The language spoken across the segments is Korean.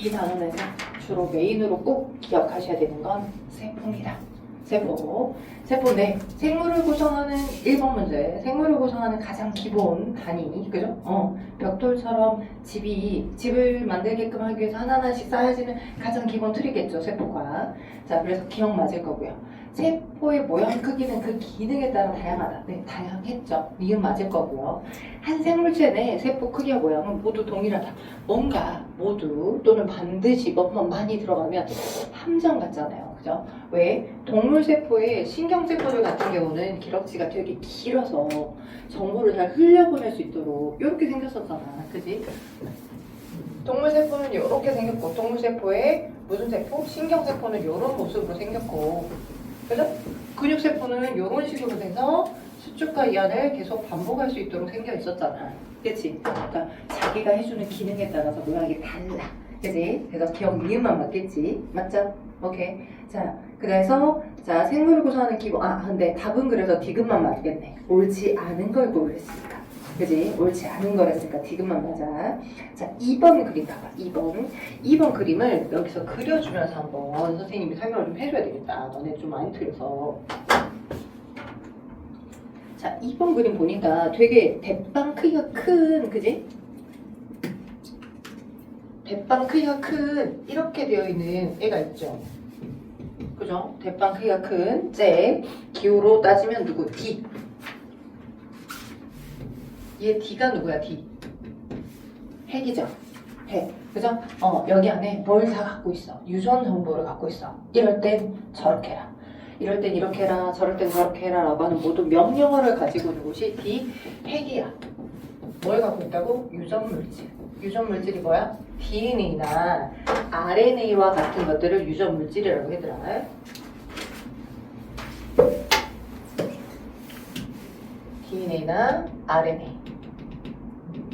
이 단원에서 주로 메인으로 꼭 기억하셔야 되는 건 세포입니다. 세포. 네. 생물을 구성하는 1번 문제. 생물을 구성하는 가장 기본 단위. 그죠? 벽돌처럼 집을 만들게끔 하기 위해서 하나하나씩 쌓여지는 가장 기본 틀이겠죠. 세포가. 자, 그래서 기억 맞을 거고요. 세포의 모양 크기는 그 기능에 따라 다양하다. 네, 다양했죠. 니은 맞을 거고요. 한 생물체 내 세포 크기와 모양은 모두 동일하다. 뭔가 모두 또는 반드시 뭐만 많이 들어가면 함정 같잖아요. 그죠? 왜? 동물 세포의 신경세포들 같은 경우는 기럭지가 되게 길어서 정보를 잘 흘려보낼 수 있도록 이렇게 생겼었잖아. 그지? 동물 세포는 이렇게 생겼고, 동물 세포의 무슨 세포? 신경세포는 이런 모습으로 생겼고, 그죠? 근육세포는 이런 식으로 돼서 수축과 이완을 계속 반복할 수 있도록 생겨 있었잖아. 그치? 그러니까 자기가 해주는 기능에 따라서 모양이 달라. 그치? 그래서 기억 니은만 맞겠지? 맞죠? 오케이. 자, 그래서 생물을 구성하는 기본. 근데 답은 그래서 디귿만 맞겠네. 옳지 않은 걸 고르랬으니까. 그지? 옳지 않은 거랬으니까 디귿만 맞아. 자, 2번 그림 봐봐. 2번 그림을 여기서 그려주면서 한번 선생님이 설명을 좀 해줘야 되겠다. 너네 좀 많이 틀려서. 자, 2번 그림 보니까 되게 대빵 크기가 큰, 그지? 대빵 크기가 큰 이렇게 되어 있는 애가 있죠. 그죠? 대빵 크기가 큰 쟤. 기호로 따지면 누구? D. 얘 D가 누구야? D. 핵이죠. 핵. 그죠? 여기 안에 뭘 다 갖고 있어. 유전 정보를 갖고 있어. 이럴 땐 저렇게 해라. 이럴 땐 이렇게 해라. 저럴 땐 저렇게 해라. 라고 하는 모든 명령어를 가지고 있는 곳이 D. 핵이야. 뭘 갖고 있다고? 유전 물질. 유전 물질이 뭐야? DNA나 RNA와 같은 것들을 유전 물질이라고 하더라. DNA나 RNA.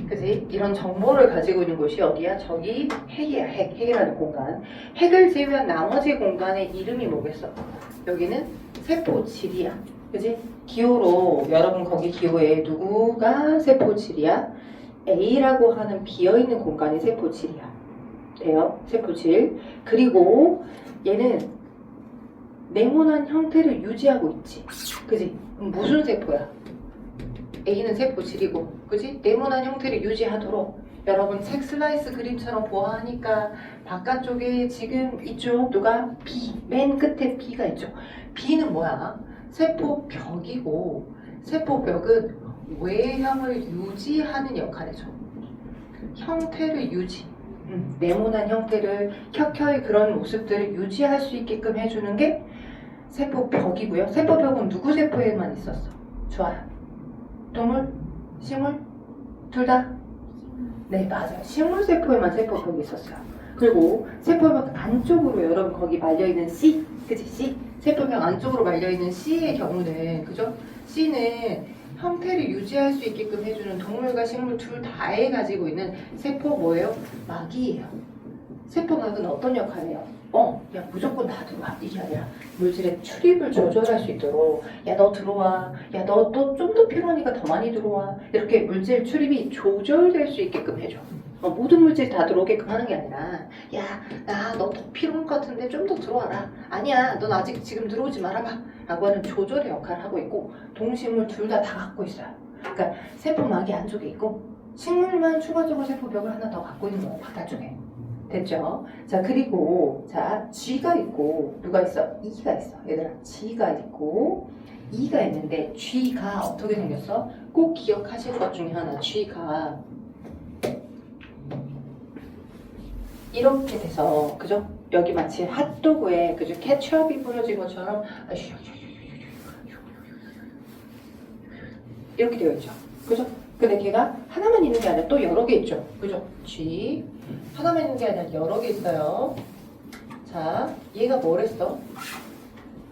그지? 이런 정보를 가지고 있는 곳이 어디야? 저기 핵이야. 핵이라는 공간. 핵을 제외한 나머지 공간의 이름이 뭐겠어? 여기는 세포질이야. 그지? 기호로 여러분 거기 기호에 누구가 세포질이야? A라고 하는 비어있는 공간이 세포질이야. 돼요? 세포질. 그리고 얘는 네모난 형태를 유지하고 있지. 그지? 그럼 무슨 세포야? A는 세포질이고, 그지? 네모난 형태를 유지하도록 여러분 책 슬라이스 그림처럼 보아하니까 바깥쪽에 지금 이쪽 누가 B, 맨 끝에 B가 있죠. B는 뭐야? 세포벽이고, 세포벽은 외형을 유지하는 역할을 해줘. 형태를 유지. 네모난 형태를, 켜켜이 그런 모습들을 유지할 수 있게끔 해주는 게 세포벽이고요. 세포벽은 누구 세포에만 있었어? 좋아요. 동물? 식물? 둘 다? 네, 맞아요. 식물 세포에만 세포벽이 있었어요. 그리고 세포벽 안쪽으로 여러분 거기 말려있는 C, 그치? C. 세포벽 안쪽으로 말려있는 C의 경우는, 그죠? C는 형태를 유지할 수 있게끔 해주는 동물과 식물 둘 다에 가지고 있는 세포 뭐예요? 막이에요. 세포막은 어떤 역할을 해요? 야 무조건 다 들어와. 이게 아니라 물질의 출입을 조절할 수 있도록 야 너 들어와. 야 너 좀 더 필요하니까 더 많이 들어와. 이렇게 물질 출입이 조절될 수 있게끔 해줘. 모든 물질이 다 들어오게끔 하는 게 아니라 야 나 너 더 필요한 것 같은데 좀 더 들어와라. 아니야 넌 아직 지금 들어오지 말아봐. 라고 하는 조절의 역할을 하고 있고 동식물 둘 다 갖고 있어요. 그러니까 세포막이 안쪽에 있고 식물만 추가적으로 세포벽을 하나 더 갖고 있는 거예요. 바깥쪽에. 됐죠? 자, 그리고 G가 있고 누가 있어? E가 있어. 얘들아, G가 있고 E가 있는데 G가 어떻게 생겼어? 꼭 기억하실 것 중에 하나. G가 이렇게 돼서, 그죠? 여기 마치 핫도그에 그죠? 케첩이 뿌려진 것처럼 이렇게 되어 있죠. 그죠? 근데 걔가 하나만 있는 게 아니라 또 여러 개 있죠. 그죠? G. 하나만 있는 게 아니라 여러 개 있어요. 자, 얘가 뭐랬어?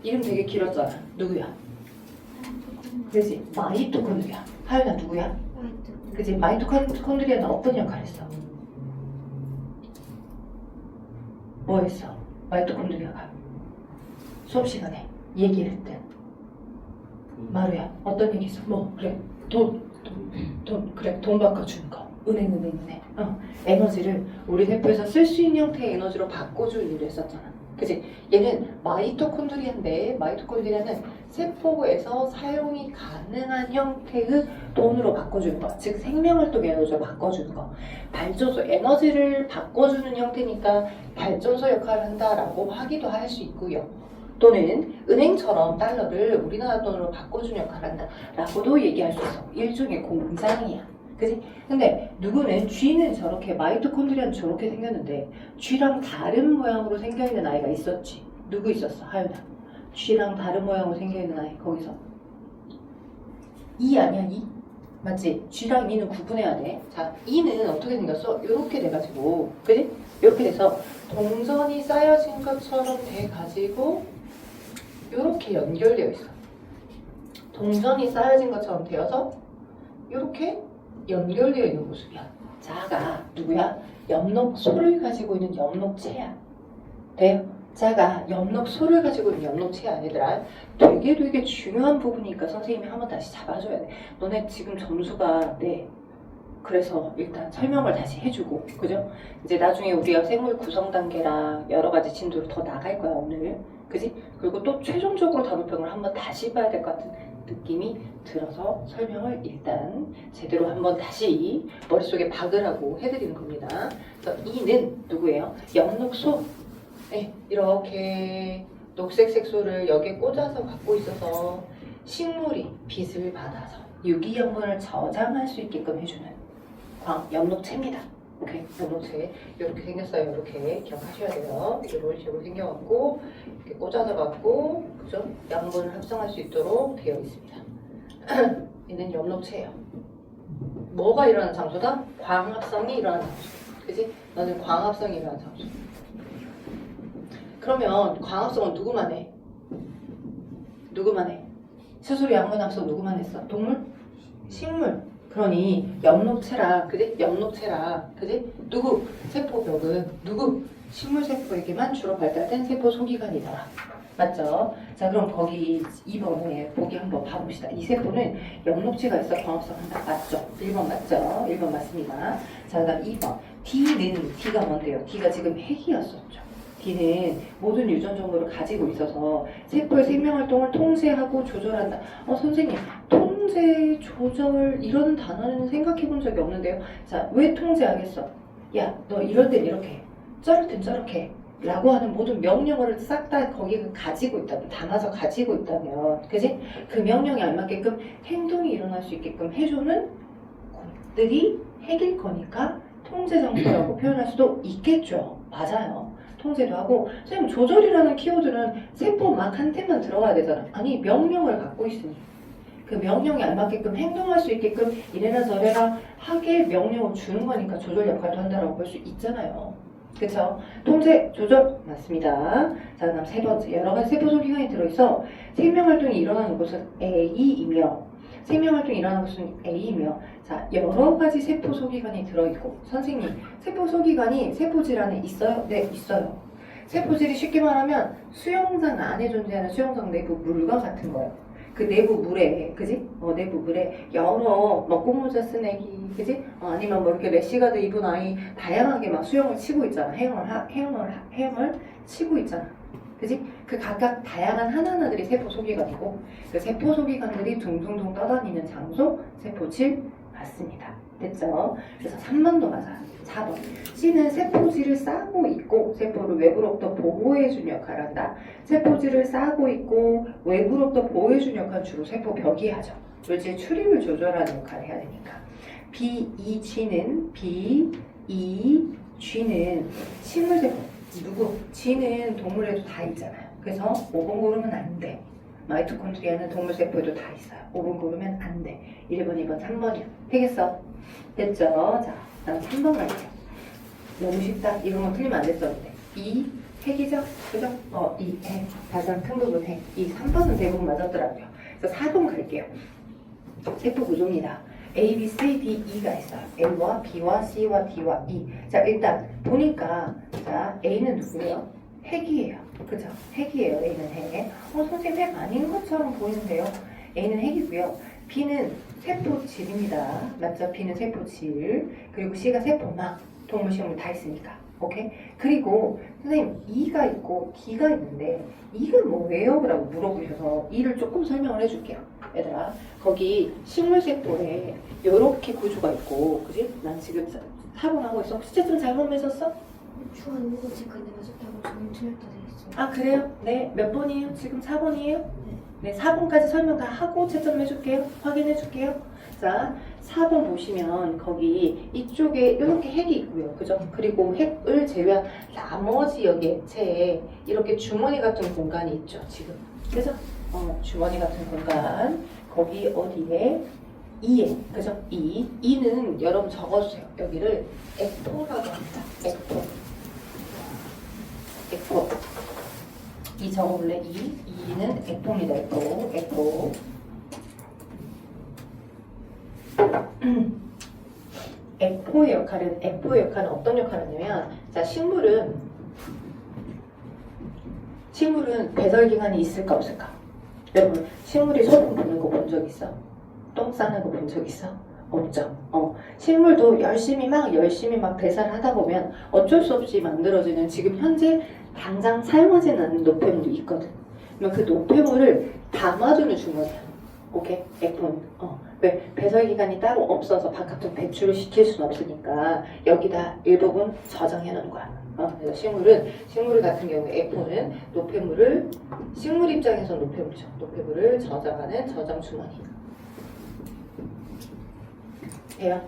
이름 되게 길었잖아. 누구야? 그지? 마이토콘드리아. 하연아 누구야? 그지? 마이토콘드리아는 어떤 역할을 했어? 뭐 했어? 마이토콘드리아가 수업 시간에 얘기를 했대. 마루야, 어떤 얘기 있어? 뭐 그래, 돈 그래, 돈 바꿔주는 거. 은행. 에너지를 우리 세포에서 쓸 수 있는 형태의 에너지로 바꿔주는 일을 했었잖아. 그치? 얘는 마이토콘드리아인데 마이토콘드리아는 세포에서 사용이 가능한 형태의 돈으로 바꿔주는 거. 즉 생명활동 에너지로 바꿔주는 거. 발전소 에너지를 바꿔주는 형태니까 발전소 역할을 한다라고 하기도 할 수 있고요. 또는 은행처럼 달러를 우리나라 돈으로 바꿔주는 역할을 한다라고도 얘기할 수 있어. 일종의 공장이야. 그치? 근데 누구는 쥐는 저렇게 마이토콘드리아는 저렇게 생겼는데 쥐랑 다른 모양으로 생겨있는 아이가 있었지. 누구 있었어? 하윤아. 쥐랑 다른 모양으로 생겨있는 아이 거기서 이 아니야? 이? 맞지? 쥐랑 이는 구분해야 돼. 자, 이는 어떻게 생겼어? 요렇게 돼가지고 그치? 요렇게 돼서 동전이 쌓여진 것처럼 돼가지고 요렇게 연결되어 있어. 동전이 쌓여진 것처럼 되어서 요렇게 연결되어 있는 모습이야. 자가 누구야? 엽록소를 가지고 있는 엽록체야. 돼요? 자가 엽록소를 가지고 있는 엽록체야. 얘들아 되게 중요한 부분이니까 선생님이 한번 다시 잡아줘야 돼. 너네 지금 점수가 그래서 일단 설명을 다시 해주고 그죠? 이제 나중에 우리가 생물 구성 단계랑 여러 가지 진도로 더 나갈 거야 오늘. 그지? 그리고 또 최종적으로 단원평을 한번 다시 봐야 될 것 같은 느낌이 들어서 설명을 일단 제대로 한번 다시 머릿속에 박으라고 해드리는 겁니다. 그래서 이는 누구예요? 엽록소. 이렇게 녹색 색소를 여기에 꽂아서 갖고 있어서 식물이 빛을 받아서 유기영분을 저장할 수 있게끔 해주는 엽록체입니다. 오케이, 엽록체 이렇게 생겼어요. 이렇게 기억하셔야 돼요. 이런 식으로 생겨갖고 이렇게 꽂아서 갖고 그죠? 양분을 합성할 수 있도록 되어 있습니다. 얘는 엽록체예요. 뭐가 일어나는 장소다? 광합성이 일어나는 장소. 그지? 너는 광합성이 일어나는 장소. 그러면 광합성은 누구만 해? 누구만 해? 수소리 양분 합성 누구만 했어? 동물? 식물. 그러니 엽록체라, 그지? 엽록체라, 그지? 누구? 세포벽은 누구? 식물 세포에게만 주로 발달된 세포 소기관이더라. 맞죠? 자, 그럼 거기 2번에 보기 한번 봐봅시다. 이 세포는 엽록체가 있어 광합성한다. 맞죠? 1번 맞죠? 1번 맞습니다. 자, 그다음 2번. D가 뭔데요? D가 지금 핵이었었죠. D는 모든 유전 정보를 가지고 있어서 세포의 생명활동을 통제하고 조절한다. 선생님, 통제, 조절 이런 단어는 생각해 본 적이 없는데요. 자, 왜 통제하겠어? 야, 너 이럴 땐 이렇게 해. 저럴 땐 저렇게 해. 라고 하는 모든 명령어를 싹 다 거기에 가지고 있다면, 담아서 가지고 있다면, 그지? 그 명령에 알맞게끔 행동이 일어날 수 있게끔 해주는 것들이 핵일 거니까 통제 장소라고 표현할 수도 있겠죠. 맞아요. 통제도 하고, 선생님 조절이라는 키워드는 세포 막 한테만 들어가야 되잖아. 아니, 명령을 갖고 있으니 그 명령에 알맞게끔 행동할 수 있게끔 이래라 저래라 하게 명령을 주는 거니까 조절 역할도 한다라고 볼 수 있잖아요. 그쵸? 통제, 조절 맞습니다. 자, 그다음 세 번째, 여러 가지 세포 소기관이 들어있어 생명활동이 일어나는 곳은 A이며 생명활동이 일어나는 곳은 A이며 자, 여러 가지 세포 소기관이 들어있고 선생님, 세포 소기관이 세포질 안에 있어요? 네, 있어요. 세포질이 쉽게 말하면 수영장 안에 존재하는 수영장 내부 물과 같은 거예요. 그 내부 물에, 그지? 내부 물에 여러 먹고모자 쓴 애기, 그지? 아니면 뭐 이렇게 래시가드 입은 아이 다양하게 막 수영을 치고 있잖아. 헤엄을 치고 있잖아. 그지? 그 각각 다양한 하나하나들이 세포 소기관이고 그 세포 소기관들이 둥둥둥 떠다니는 장소 세포질 맞습니다. 됐죠? 그래서 3번도 맞아요. 4번. C는 세포질을 싸고 있고 세포를 외부로부터 보호해주는 역할을 한다. 세포질을 싸고 있고 외부로부터 보호해주는 역할은 주로 세포벽이 하죠. 물질 출입을 조절하는 역할을 해야 되니까. B, E, G는 식물세포. 누구? G는 동물에도 다 있잖아요. 그래서 5번 고르면 안 돼. 마이토콘드리아는 동물세포에도 다 있어요. 5번 고르면 안 돼. 1번, 2번, 3번이요. 되겠어? 됐죠? 자, 다음 3번 갈게요. 너무 쉽다. 이런 거 틀리면 안 됐었는데. 이 핵이죠? 그죠? 이 핵. 가장 큰 부분 핵. 이 3번은 대부분 맞았더라고요. 그래서 4번 갈게요. 세포 구조입니다. A, B, C, D, E가 있어요. A와 B와 C와 D와 E. 자, 일단 보니까 자, A는 누구예요? 핵이에요. 그죠? 핵이에요. A는 핵. 선생님 핵 아닌 것처럼 보이는데요. A는 핵이고요. B는 세포질입니다. 맞죠? B는 세포질. 그리고 C가 세포막. 동물, 식물 다 있으니까. 오케이? 그리고 선생님 E가 있고 D가 있는데 E가 뭐예요? 라고 물어보셔서 E를 조금 설명을 해줄게요. 얘들아, 거기 식물세포에 이렇게 구조가 있고, 그지? 난 지금 4번 하고 있어. 혹시 채점 잘못 맺었어? 중간 인구지까지 맞았다고 저는 틀렸다 돼 있어요. 아, 그래요? 네. 몇 번이에요? 지금 4번이에요? 네, 4번까지 설명 다 하고 채점 해줄게요. 확인해 줄게요. 자, 4번 보시면 거기 이쪽에 이렇게 핵이 있고요. 그죠? 그리고 핵을 제외한 나머지 여기 액체에 이렇게 주머니 같은 공간이 있죠. 지금. 그죠? 주머니 같은 공간. 거기 어디에? E에. 그죠? E. E는 여러분 적어주세요. 여기를 F4라고 합니다. F4. F4. 이 적어볼래? E는 F입니다. F. F의 역할은 어떤 역할을 하냐면, 자, 식물은 배설기관이 있을까 없을까? 여러분, 식물이 소금 부는 거 본 적 있어? 똥 싸는 거 본 적 있어? 없죠. 식물도 열심히 막 배설을 하다 보면 어쩔 수 없이 만들어지는, 지금 현재 당장 사용하지는 않는 노폐물이 있거든. 그러면 그 노폐물을 담아두는 주머니야. 오케이? F는. 왜? 배설기관이 따로 없어서 바깥으로 배출을 시킬 수는 없으니까 여기다 일부분 저장해 놓는 거야. 그래서 식물 같은 경우에 F는 노폐물을, 식물 입장에서 노폐물이죠. 노폐물을 저장하는 저장 주머니. 돼요?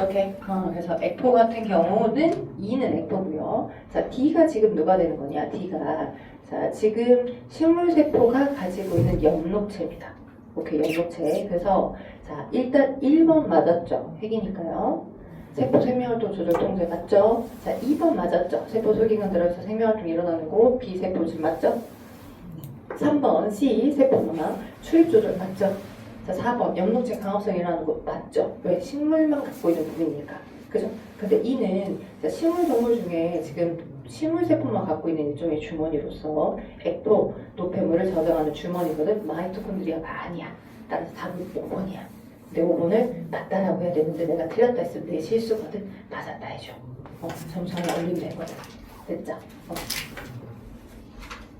오케이. 그래서 F 같은 경우는 E는 F고요. 자, D가 지금 누가 되는 거냐? D가, 자, 지금 식물세포가 가지고 있는 엽록체입니다. 오케이, 엽록체. 그래서 자, 일단 1번 맞았죠? 핵이니까요. 세포 생명활동 조절 통제 맞죠? 자, 2번 맞았죠? 세포 솔기관 들어서 생명활동이 일어나는 곳 비세포질 맞죠? 3번 C 세포문화 출입 조절 맞죠? 자, 4번 엽록체 강합성이 일어나는 곳 맞죠? 왜? 식물만 갖고 있는 부분이니까. 그죠? 근데 이는 식물 동물 중에 지금 식물세포만 갖고 있는 일종의 주머니로서 F 노폐물을 저장하는 주머니거든. 마이토콘드리아가 아니야. 따라서 답은 5번이야. 근데 5번을 맞다라고 해야 되는데 내가 틀렸다 했으면 내 실수거든. 맞았다 해줘. 점수 하나 올리면 되거든. 됐죠?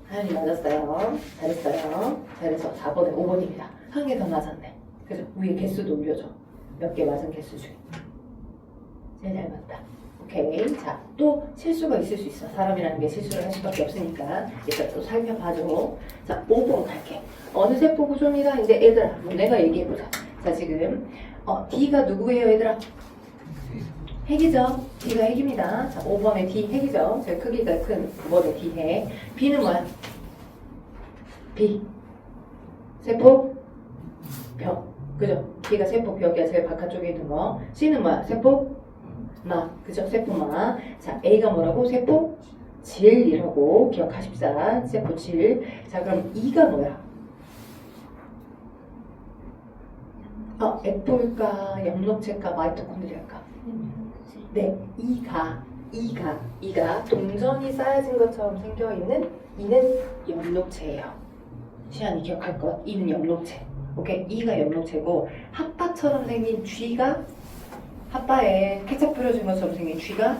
하연이 맞았어요. 잘했어요. 잘해서 4번에 5번입니다. 한 개 더 맞았네. 그죠? 위에 개수도 올려줘. 몇 개 맞은 개수 중에. 제일 잘 맞다. 오케이. 자, 또 실수가 있을 수 있어. 사람이라는 게 실수를 할 수밖에 없으니까 일단 또 살펴봐줘. 자, 5번 갈게. 어느 세포 구조입니다. 이제 얘들아, 내가 얘기해보자. 자, 지금 D가 누구예요, 얘들아? 핵이죠. D가 핵입니다. 자, 5번에 D 핵이죠. 제일 크기가 큰 9번에 D 핵. B는 뭐야? B. 세포 벽. 그죠? B가 세포 벽이야. 제일 바깥쪽에 있는 거. C는 뭐야? 세포 막. 그죠? 세포막. 자, A가 뭐라고? 세포 질이라고 기억하십사. 세포 질. 자, 그럼 E가 뭐야? F일까? 엽록체일까? 마이토콘드리아일까? 네, E가 동전이 쌓여진 것처럼 생겨있는 E는 엽록체예요. 시안이 기억할 것. E는 엽록체. 오케이? E가 엽록체고 핫바처럼 생긴 G가, 핫바에 케첩 뿌려진 것처럼 생긴 G가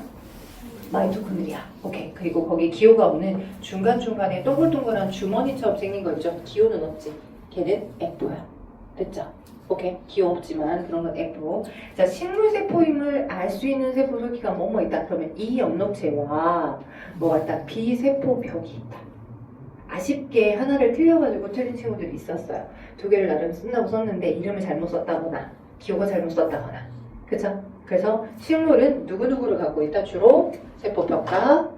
마이토콘드리아. 오케이. 그리고 거기 기호가 없는 중간중간에 동글동글한 주머니처럼 생긴 거 있죠? 기호는 없지. 걔는 F야. 됐죠? 오케이. 기호 없지만 그런 건 F. 자, 식물세포임을 알 수 있는 세포 솔기가 뭐뭐 있다. 그러면 이 엽록체와 뭐가 있다. 비세포벽이 있다. 아쉽게 하나를 틀려가지고 틀린 친구들이 있었어요. 두 개를 나름 쓴다고 썼는데 이름을 잘못 썼다거나 기호가 잘못 썼다거나. 그쵸? 그래서 식물은 누구누구를 갖고 있다. 주로 세포벽과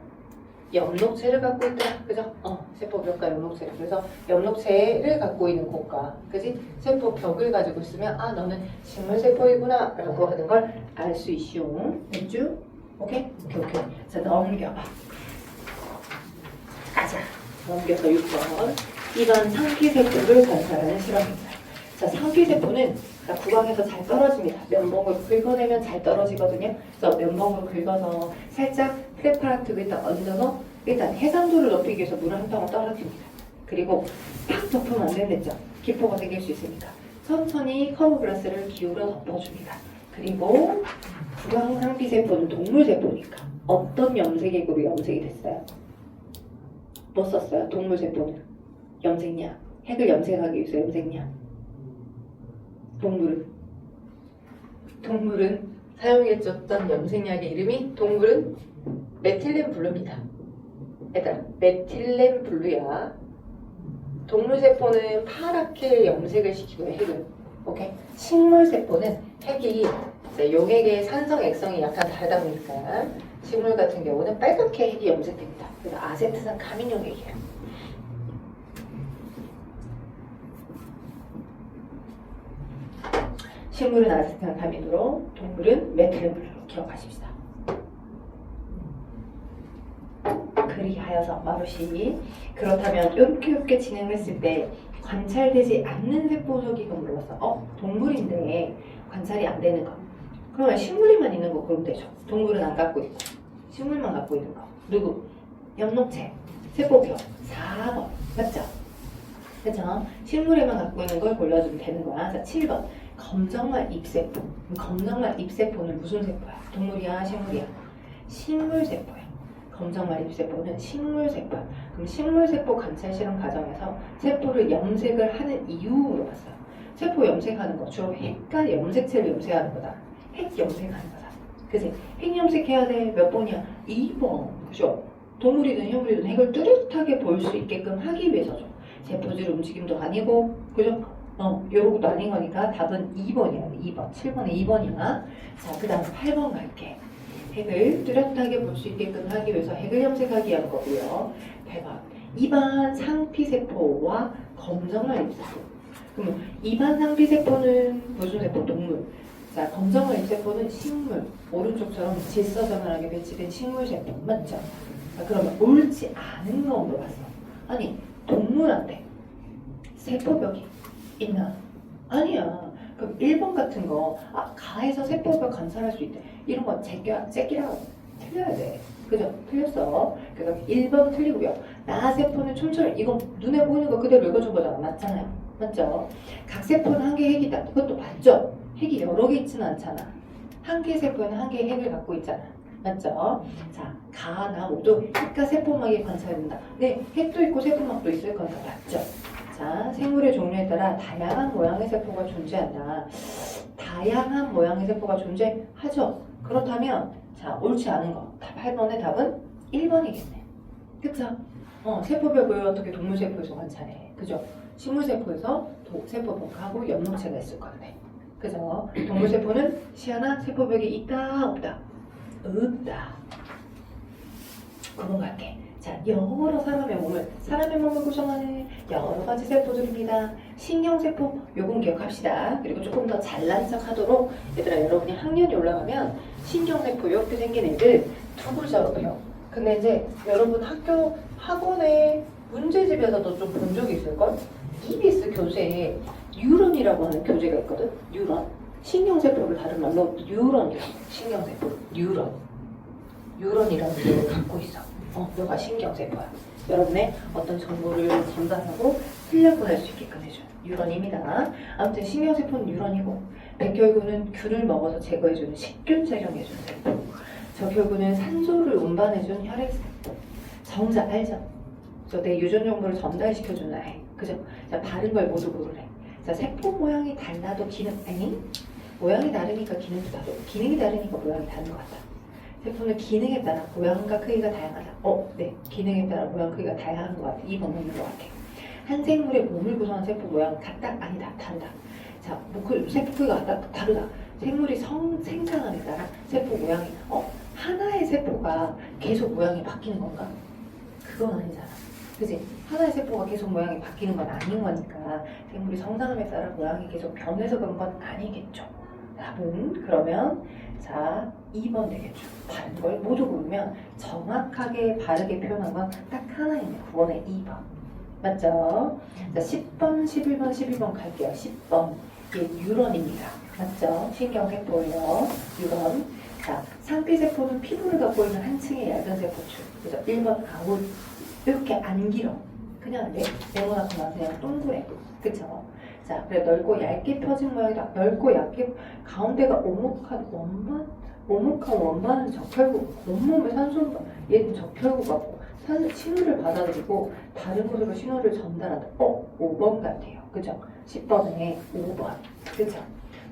엽록체를 갖고 있다. 그죠? 세포벽과 엽록체. 그래서 엽록체를 갖고 있는 곳과, 그지? 세포벽을 가지고 있으면, 너는 식물세포이구나. 라고 하는 걸 알 수 있슈. 됐죠? 오케이? 오케이. 자, 넘겨봐. 가자. 넘겨서 6번. 이번 상피세포를 관찰하는 실험입니다. 자, 상피세포는 구강에서 잘 떨어집니다. 면봉으로 긁어내면 잘 떨어지거든요. 그래서 면봉으로 긁어서 살짝 프레파라트 위에다 얹어서 일단 해상도를 높이기 위해서 물을 한 방울 떨어뜨립니다. 그리고 팍 덮으면 안 된댔죠. 기포가 생길 수 있으니까. 천천히 커브 글라스를 기울여 덮어줍니다. 그리고 불황상피세포는 동물세포니까 어떤 염색액으로 염색이 됐어요? 뭐 썼어요? 동물세포는 염색약. 핵을 염색하기 위해서 염색약. 동물은 사용해줬던 염색약의 이름이 동물은 메틸렌 블루입니다. 얘들아, 메틸렌 블루야. 동물세포는 파랗게 염색을 시키고요, 핵을. 오케이? 식물세포는 핵이 이제 용액의 산성 액성이 약간 다르다 보니까 식물 같은 경우는 빨갛게 핵이 염색됩니다. 그래서 아세트산 가민 용액이에요. 식물은 아세트산 가민으로, 동물은 메틸렌 블루로 기억하십시다. 그리하여서 마루시, 그렇다면 이렇게 진행을 했을 때 관찰되지 않는 세포석이 물러서 동물인데 관찰이 안 되는 거, 그러면 식물에만 있는 거 그러면 되죠. 동물은 안 갖고 있고 식물만 갖고 있는 거 누구? 엽록체, 세포표 4번 맞죠? 그쵸? 식물에만 갖고 있는 걸 골라주면 되는 거야. 자, 7번 검정말 잎세포. 검정말 잎세포는 무슨 세포야? 동물이야 식물이야? 식물세포야. 검정말 잎세포는 식물세포야. 그럼 식물세포 관찰 실험 과정에서 세포를 염색을 하는 이유 물어봤어요. 세포 염색하는 거 주로 핵과 염색체를 염색하는 거다. 핵 염색하는 거다. 그치? 핵 염색해야 돼. 몇 번이야? 2번. 그죠? 동물이든 식물이든 핵을 뚜렷하게 볼 수 있게끔 하기 위해서죠. 세포질 움직임도 아니고, 그죠? 요러고도 아닌 거니까 답은 2번이야. 2번. 7번에 2번이야. 자, 그 다음 8번 갈게. 핵을 뚜렷하게 볼 수 있게끔 하기 위해서 핵을 염색하기 위한 거고요. 8번. 일반 상피세포와 검정알 잎세포. 그럼 일반 상피세포는 무슨 세포? 동물. 자, 검정알 잎세포는 식물. 오른쪽처럼 질서정연하게 배치된 식물세포. 맞죠? 자, 그러면 옳지 않은 거 물어봤어. 아니, 동물한테 세포벽이 있나? 아니야. 그럼 1번 같은 거, 가에서 세포벽 관찰할 수 있대. 이런 건 제끼라고 틀려야 돼. 그죠? 틀렸어. 그래서 1번 틀리고요. 나세포는 춤추는, 이건 눈에 보이는 거 그대로 읽어준 거잖아. 맞잖아요. 맞죠? 각 세포는 한 개의 핵이다. 그것도 맞죠? 핵이 여러 개 있지는 않잖아. 한 개의 세포는 한 개의 핵을 갖고 있잖아. 맞죠? 자, 가나 모두 핵과 세포막이 관찰된다. 네, 핵도 있고 세포막도 있을 거니까 맞죠? 자, 생물의 종류에 따라 다양한 모양의 세포가 존재한다. 다양한 모양의 세포가 존재하죠. 그렇다면 자, 옳지 않은 거. 8번의 답은 1번이겠네. 그쵸? 세포벽을 어떻게 동물세포에서 관찰해. 그죠? 식물세포에서 세포벽하고 엽록체가 있을 건데. 그죠? 동물세포는 시야나 세포벽이 있다, 없다? 없다. 9번 갈게. 자, 여러 사람의 몸을 구성하는 여러 가지 세포들입니다. 신경세포, 요건 기억합시다. 그리고 조금 더 잘난 척 하도록, 얘들아, 여러분이 학년이 올라가면 신경세포 이렇게 생긴 애들 두 글자로 배워. 근데 이제 여러분 학원에 문제집에서도 좀 본 적이 있을걸? EBS 교재에 뉴런이라고 하는 교재가 있거든? 뉴런. 신경세포를 다른 말로 뉴런이라고. 신경세포, 뉴런이라는 걸 갖고 있어. 너가 신경세포야. 여러분의 어떤 정보를 전달하고 흘려보낼 수 있게끔 해준 뉴런입니다. 아무튼 신경세포는 뉴런이고, 백혈구는 균을 먹어서 제거해주는 식균 촬영해주는 세포. 저혈구는 산소를 운반해주는 혈액세포. 정자 알죠? 내 유전 정보를 전달시켜주는 아이. 그죠? 자, 다른 걸 모두 고르래. 자, 세포 모양이 달라도 모양이 다르니까 기능도 다르고, 기능이 다르니까 모양이 다른 것 같다. 세포는 기능에 따라 모양과 크기가 다양하다. 네. 기능에 따라 모양 크기가 다양한 것 같아. 2번 맞는 것 같아. 한 생물의 몸을 구성하는 세포 모양 같다? 아니다. 다르다. 자, 세포 크기가 다르다. 생물이 생장함에 따라 세포 모양이 하나의 세포가 계속 모양이 바뀌는 건가? 그건 아니잖아. 그치? 하나의 세포가 계속 모양이 바뀌는 건 아닌 거니까 생물이 성장함에 따라 모양이 계속 변해서 그런 건 아니겠죠. 답은 그러면 자 2번 되겠죠. 다른 걸 모두 고르면 정확하게 바르게 표현한 건 딱 하나 있네. 9번에 2번. 맞죠? 자 10번, 11번, 12번 갈게요. 10번 이게 뉴런입니다. 맞죠? 신경세포예요. 뉴런. 자 상피세포는 피부를 갖고 있는 한 층의 얇은 세포줄. 그죠? 1번 아웃. 이렇게 안 길어. 그냥 네모나거나 그냥 동그래. 그쵸? 자, 그래 넓고 얇게 펴진 모양이다. 넓고 얇게 가운데가 오목한 원반, 오목한 원반은 적혈구, 온몸에 산소, 얘는 적혈구 같고 신호를 받아들이고 다른 곳으로 신호를 전달한다. 5번 같아요. 그죠? 10번에 5번. 그죠?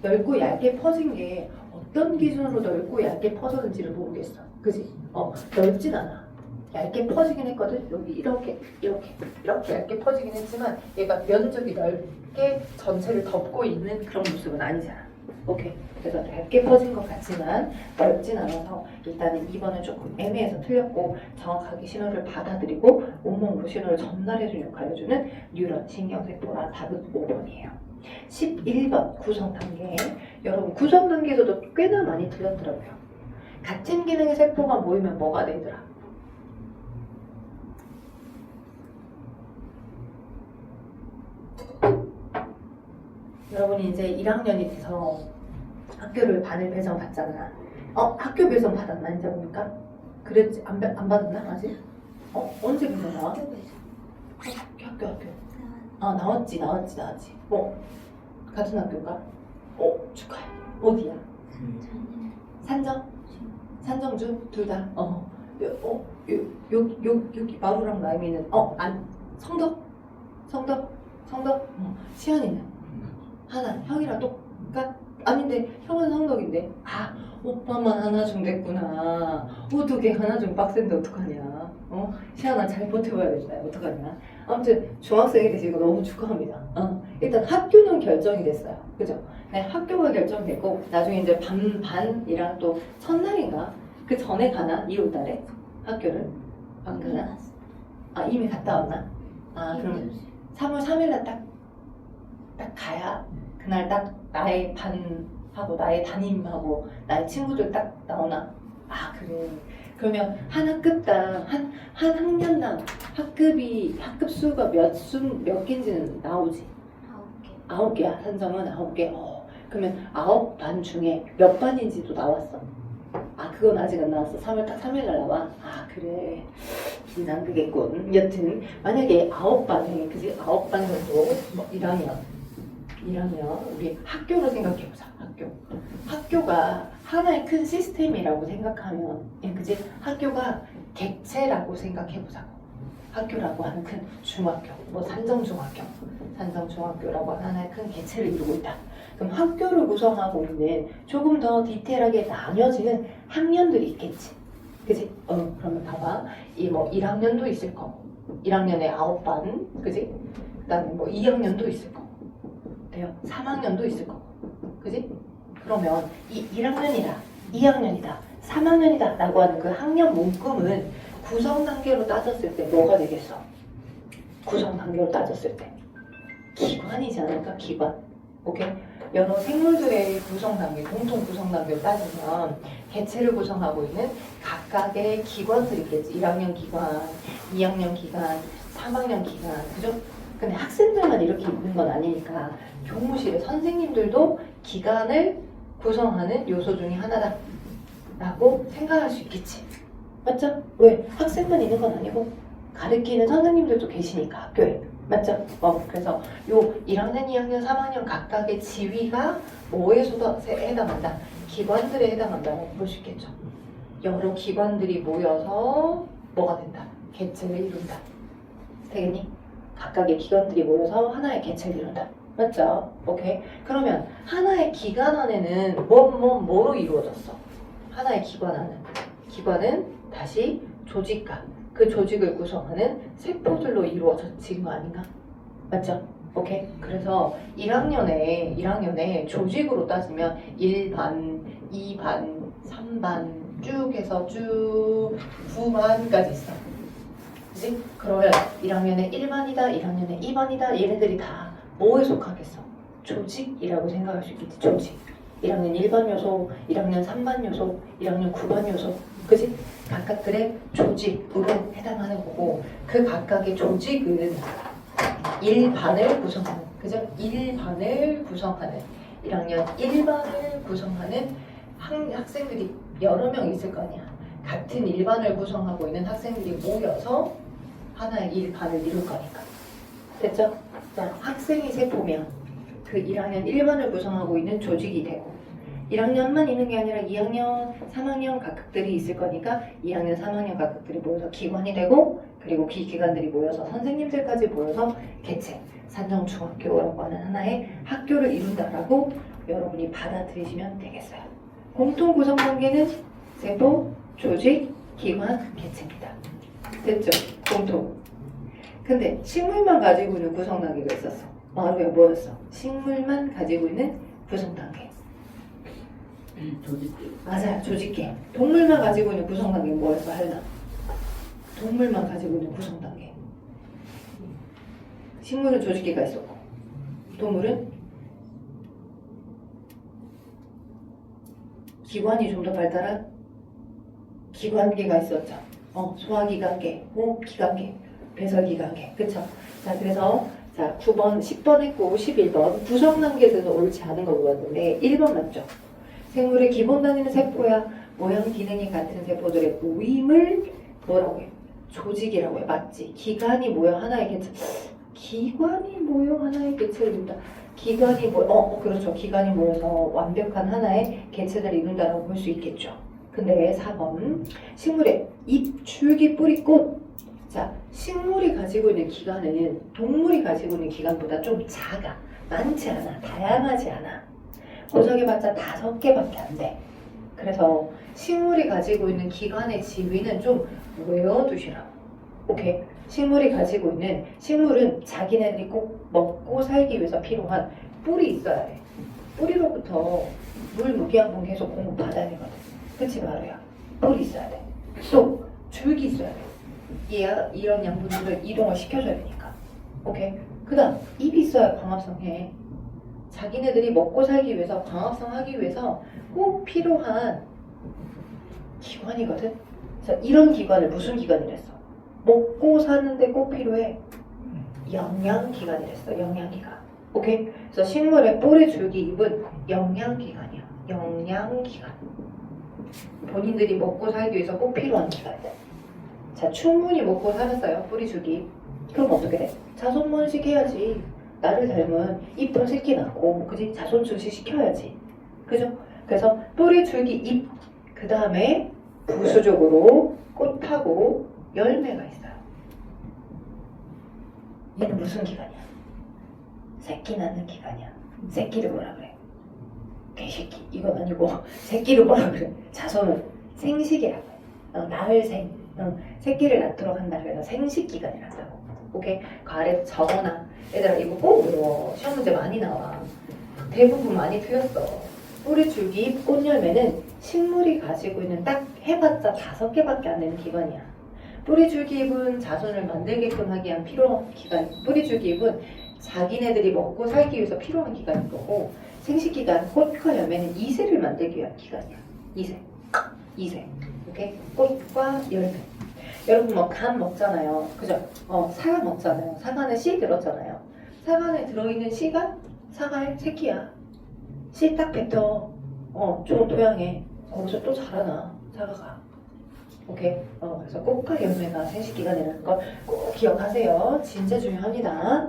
넓고 얇게 퍼진 게 어떤 기준으로 넓고 얇게 퍼졌는지를 모르겠어. 그지? 넓진 않아. 얇게 퍼지긴 했거든. 여기 이렇게 얇게 퍼지긴 했지만 얘가 면적이 넓게 전체를 덮고 있는 그런 모습은 아니잖아. 오케이. 그래서 얇게 퍼진 것 같지만 넓진 않아서 일단은 2번은 조금 애매해서 틀렸고 정확하게 신호를 받아들이고 온몸으로 신호를 전달해주는 역할을 해주는 뉴런 신경세포라 답은 5번이에요. 11번 구성 단계. 여러분 구성 단계에서도 꽤나 많이 틀렸더라고요. 같은 기능의 세포가 모이면 뭐가 되더라? 여러분이 이제 1학년이 돼서 학교를 반을 배정 받잖아. 학교 배정 받았나 이제 보니까? 그랬지? 안 받았나 아직? 언제 배정 나와? 학교 배정. 학교. 나왔지. 같은 학교가? 축하해. 어디야? 산전. 산정주? 둘 다? 여기 마루랑 라임이는 성덕? 시연이는? 하나. 형이랑 아닌데 형은 성덕인데 오빠만 하나 좀 됐구나. 어떻게 하나 좀 빡센데 어떡하냐. 시연아 잘 버텨봐야겠다. 어떡하냐. 아무튼 중학생이 되시고 너무 축하합니다. 일단 학교는 결정이 됐어요. 그죠? 네, 학교가 결정되고 나중에 이제 반이랑 또 첫날인가 그 전에 가나? 2월달에 학교를 안 가나? 이미 갔다 왔나? 그럼 3월 3일날 딱 가야 그날 딱 나의 반하고 나의 담임하고 나의 친구들 딱 나오나? 그래. 그러면 한 학급당 한 학년당 학급 수가 몇 개인지는 나오지? 9개. 9개야. 산정은 9개. 그러면 9반 중에 몇 반인지도 나왔어? 그건 아직 안 나왔어. 3월 딱 3일날 나와. 그래. 긴장되겠군. 여튼 만약에 9반에 그지? 9반 정도 1학년 우리 학교를 생각해보자. 학교가 하나의 큰 시스템이라고 생각하면 그지? 학교가 객체라고 생각해보자고. 학교라고 하는 큰 중학교, 산정중학교라고 하는 하나의 큰 객체를 이루고 있다. 그럼 학교를 구성하고 있는 조금 더 디테일하게 나뉘어지는 학년들이 있겠지. 그지? 그러면 봐봐. 1학년도 있을 거고, 1학년에 9반, 그지? 그 다음에 2학년도 있을 거고, 돼요? 3학년도 있을 거고, 그지? 그러면 이 1학년이다, 2학년이다, 3학년이다 라고 하는 그 학년 문금은 구성 단계로 따졌을 때 뭐가 되겠어? 구성 단계로 따졌을 때 기관이지 않을까? 기관. 오케이? 여러 생물들의 구성 단계, 공통 구성 단계로 따지면 개체를 구성하고 있는 각각의 기관들이 있겠지. 1학년 기관, 2학년 기관, 3학년 기관, 그죠? 근데 학생들만 이렇게 있는 건 아니니까 교무실의 선생님들도 기관을 구성하는 요소 중에 하나다 라고 생각할 수 있겠지. 맞죠? 왜? 학생만 있는 건 아니고 가르치는 선생님들도 계시니까 학교에. 맞죠? 그래서 요 1학년, 2학년, 3학년 각각의 지위가 뭐에 해당한다? 기관들에 해당한다고 볼 수 있겠죠. 여러 기관들이 모여서 뭐가 된다? 개체를 이룬다. 되겠니? 각각의 기관들이 모여서 하나의 개체를 이룬다. 맞죠? 오케이. 그러면 하나의 기관 안에는 뭐로 이루어졌어? 하나의 기관 안은. 기관은 다시 조직과 그 조직을 구성하는 세포들로 이루어진 거 아닌가? 맞죠? 오케이. 그래서 1학년에 조직으로 따지면 1반, 2반, 3반 쭉 해서 쭉 9반까지 있어. 그지? 그러면 1학년에 1반이다, 1학년에 2반이다, 얘네들이 다 뭐에 속하겠어? 조직이라고 생각할 수 있겠지. 조직. 1학년 1반 요소, 1학년 3반 요소, 1학년 9반 요소. 그지? 각각들의 조직으로 해당하는 거고, 그 각각의 조직은 1반을 구성하는, 그죠? 1반을 구성하는, 1학년 1반을 구성하는 학생들이 여러 명 있을 거 아니야. 같은 1반을 구성하고 있는 학생들이 모여서 하나의 1반을 이룰 거니까. 됐죠? 자, 학생이 세포면 그 1학년 1반을 구성하고 있는 조직이 되고 1학년만 있는 게 아니라 2학년, 3학년 각각들이 있을 거니까 2학년, 3학년 각각들이 모여서 기관이 되고 그리고 그 기관들이 모여서 선생님들까지 모여서 개체, 산정중학교라고 하는 하나의 학교를 이룬다라고 여러분이 받아들이시면 되겠어요. 공통 구성 관계는 세포, 조직, 기관, 개체입니다. 됐죠? 공통. 근데 식물만 가지고 있는 구성 단계가 있었어. 바로 뭐였어? 식물만 가지고 있는 구성 단계. 조직계. 맞아요. 조직계. 동물만 가지고 있는 구성 단계는 뭐였어? 하윤아. 동물만 가지고 있는 구성 단계. 식물은 조직계가 있었고 동물은 기관이 좀 더 발달한 기관계가 있었죠. 소화기관계, 호흡기관계, 배설기관계. 그쵸? 자, 그래서 자 9번, 10번 했고 11번 구성 단계에 대해서 옳지 않은 거 물었는데 1번 맞죠? 생물의 기본 단위는 세포야. 모양 기능이 같은 세포들의 모임을 뭐라고 해? 조직이라고 해. 맞지? 기관이 모여 하나의 개체. 기관이 모여 하나의 개체를 이룬다. 기관이 모여, 그렇죠. 기관이 모여서 완벽한 하나의 개체를 이룬다라고 볼 수 있겠죠. 근데 4번. 식물의 잎, 줄기, 뿌리, 꽃. 자, 식물이 가지고 있는 기관은 동물이 가지고 있는 기관보다 좀 작아. 많지 않아. 다양하지 않아. 고정해봤자 5개밖에 안 돼. 그래서 식물이 가지고 있는 기관의 지위는 좀 외워두시라고. 오케이? 식물이 가지고 있는 식물은 자기네들이 꼭 먹고 살기 위해서 필요한 뿔이 있어야 돼. 뿌리로부터 물 무기양분 계속 공급받아야 되거든. 그치 말이야. 뿔이 있어야 돼. 또 줄기 있어야 돼. 이런 양분들을 이동을 시켜줘야 되니까. 오케이? 그 다음 잎이 있어야 광합성해. 자기네들이 먹고 살기 위해서 광합성하기 위해서 꼭 필요한 기관이거든. 그래서 이런 기관을 무슨 기관이랬어? 먹고 사는데 꼭 필요해. 영양기관이랬어. 영양기관. 오케이? 그래서 식물의 뿌리, 줄기, 잎은 영양기관이야. 영양기관. 본인들이 먹고 살기 위해서 꼭 필요한 기관이다. 자, 충분히 먹고 살았어요. 뿌리, 줄기. 그럼 어떻게 돼? 자손 번식 해야지. 나를 닮은 이쁜 새끼 낳고, 그지? 자손 증식 시켜야지. 그죠? 그래서 뿌리, 줄기, 잎, 그 다음에 부수적으로 꽃하고 열매가 있어요. 얘는 무슨 기관이야? 새끼 낳는 기관이야. 새끼를 뭐라 그래? 개새끼. 이건 아니고 새끼를 뭐라 그래? 자손은 생식이라고 해. 낳을 생. 새끼를 낳도록 한다. 그래서 생식기관이라고 하고. 오케이? 그 아래 적어놔. 얘들아 이거 꼭 외워. 시험 문제 많이 나와. 대부분 많이 틀렸어. 뿌리, 줄기, 잎, 꽃, 열매는 식물이 가지고 있는 딱 해봤자 5개밖에 안 되는 기관이야. 뿌리, 줄기, 잎은 자손을 만들게끔 하기 위한 필요한 기관. 뿌리, 줄기, 잎은 자기네들이 먹고 살기 위해서 필요한 기관인 거고, 생식기관, 꽃과 열매는 이세를 만들기 위한 기관이야. 이세. 오케이? 꽃과 열매. 여러분 뭐 감 먹잖아요. 그죠? 사과 먹잖아요. 사과는 씨 들었잖아요. 사과 안에 들어있는 씨가 사과의 새끼야. 씨 딱 뱉어. 좋은 토양에. 거기서 또 자라나. 사과가. 오케이? 그래서 꽃과 열매가 생식기관이라는 걸 꼭 기억하세요. 진짜 중요합니다.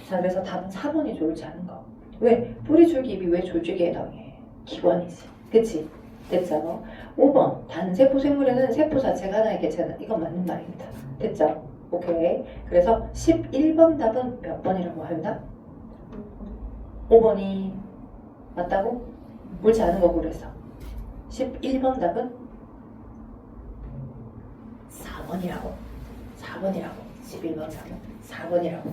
자, 그래서 답은 4번이 좋지 않은 거. 왜? 뿌리, 줄기, 잎이 왜 조직에 해당해? 기관이지. 그치? 됐죠? 5번. 단세포 생물에는 세포 자체가 하나의 개체다. 이건 맞는 말입니다. 됐죠? 오케이. 그래서 11번 답은 몇 번이라고 합니다? 5번이 맞다고? 옳지 않은 거고 그랬어. 11번 답은 4번이라고. 11번 답은 4번이라고.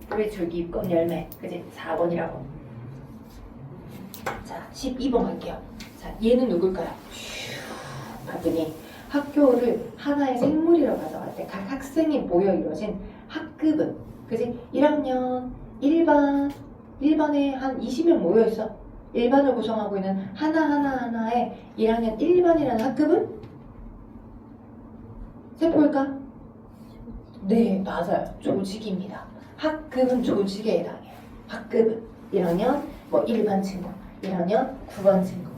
뿌리, 줄기, 잎, 꽃, 열매. 그치? 4번이라고. 자, 12번 갈게요. 자, 얘는 누굴까요? 봤더니 학교를 하나의 생물이라고 가져갈 때 각 학생이 모여 이루어진 학급은, 그지? 1학년 1반에 한 20명 모여 있어. 1반을 구성하고 있는 하나의 1학년 1반이라는 학급은 세포일까? 네, 맞아요. 조직입니다. 학급은 조직에 해당해요. 학급은 1학년 1반 친구, 1학년 9반 친구.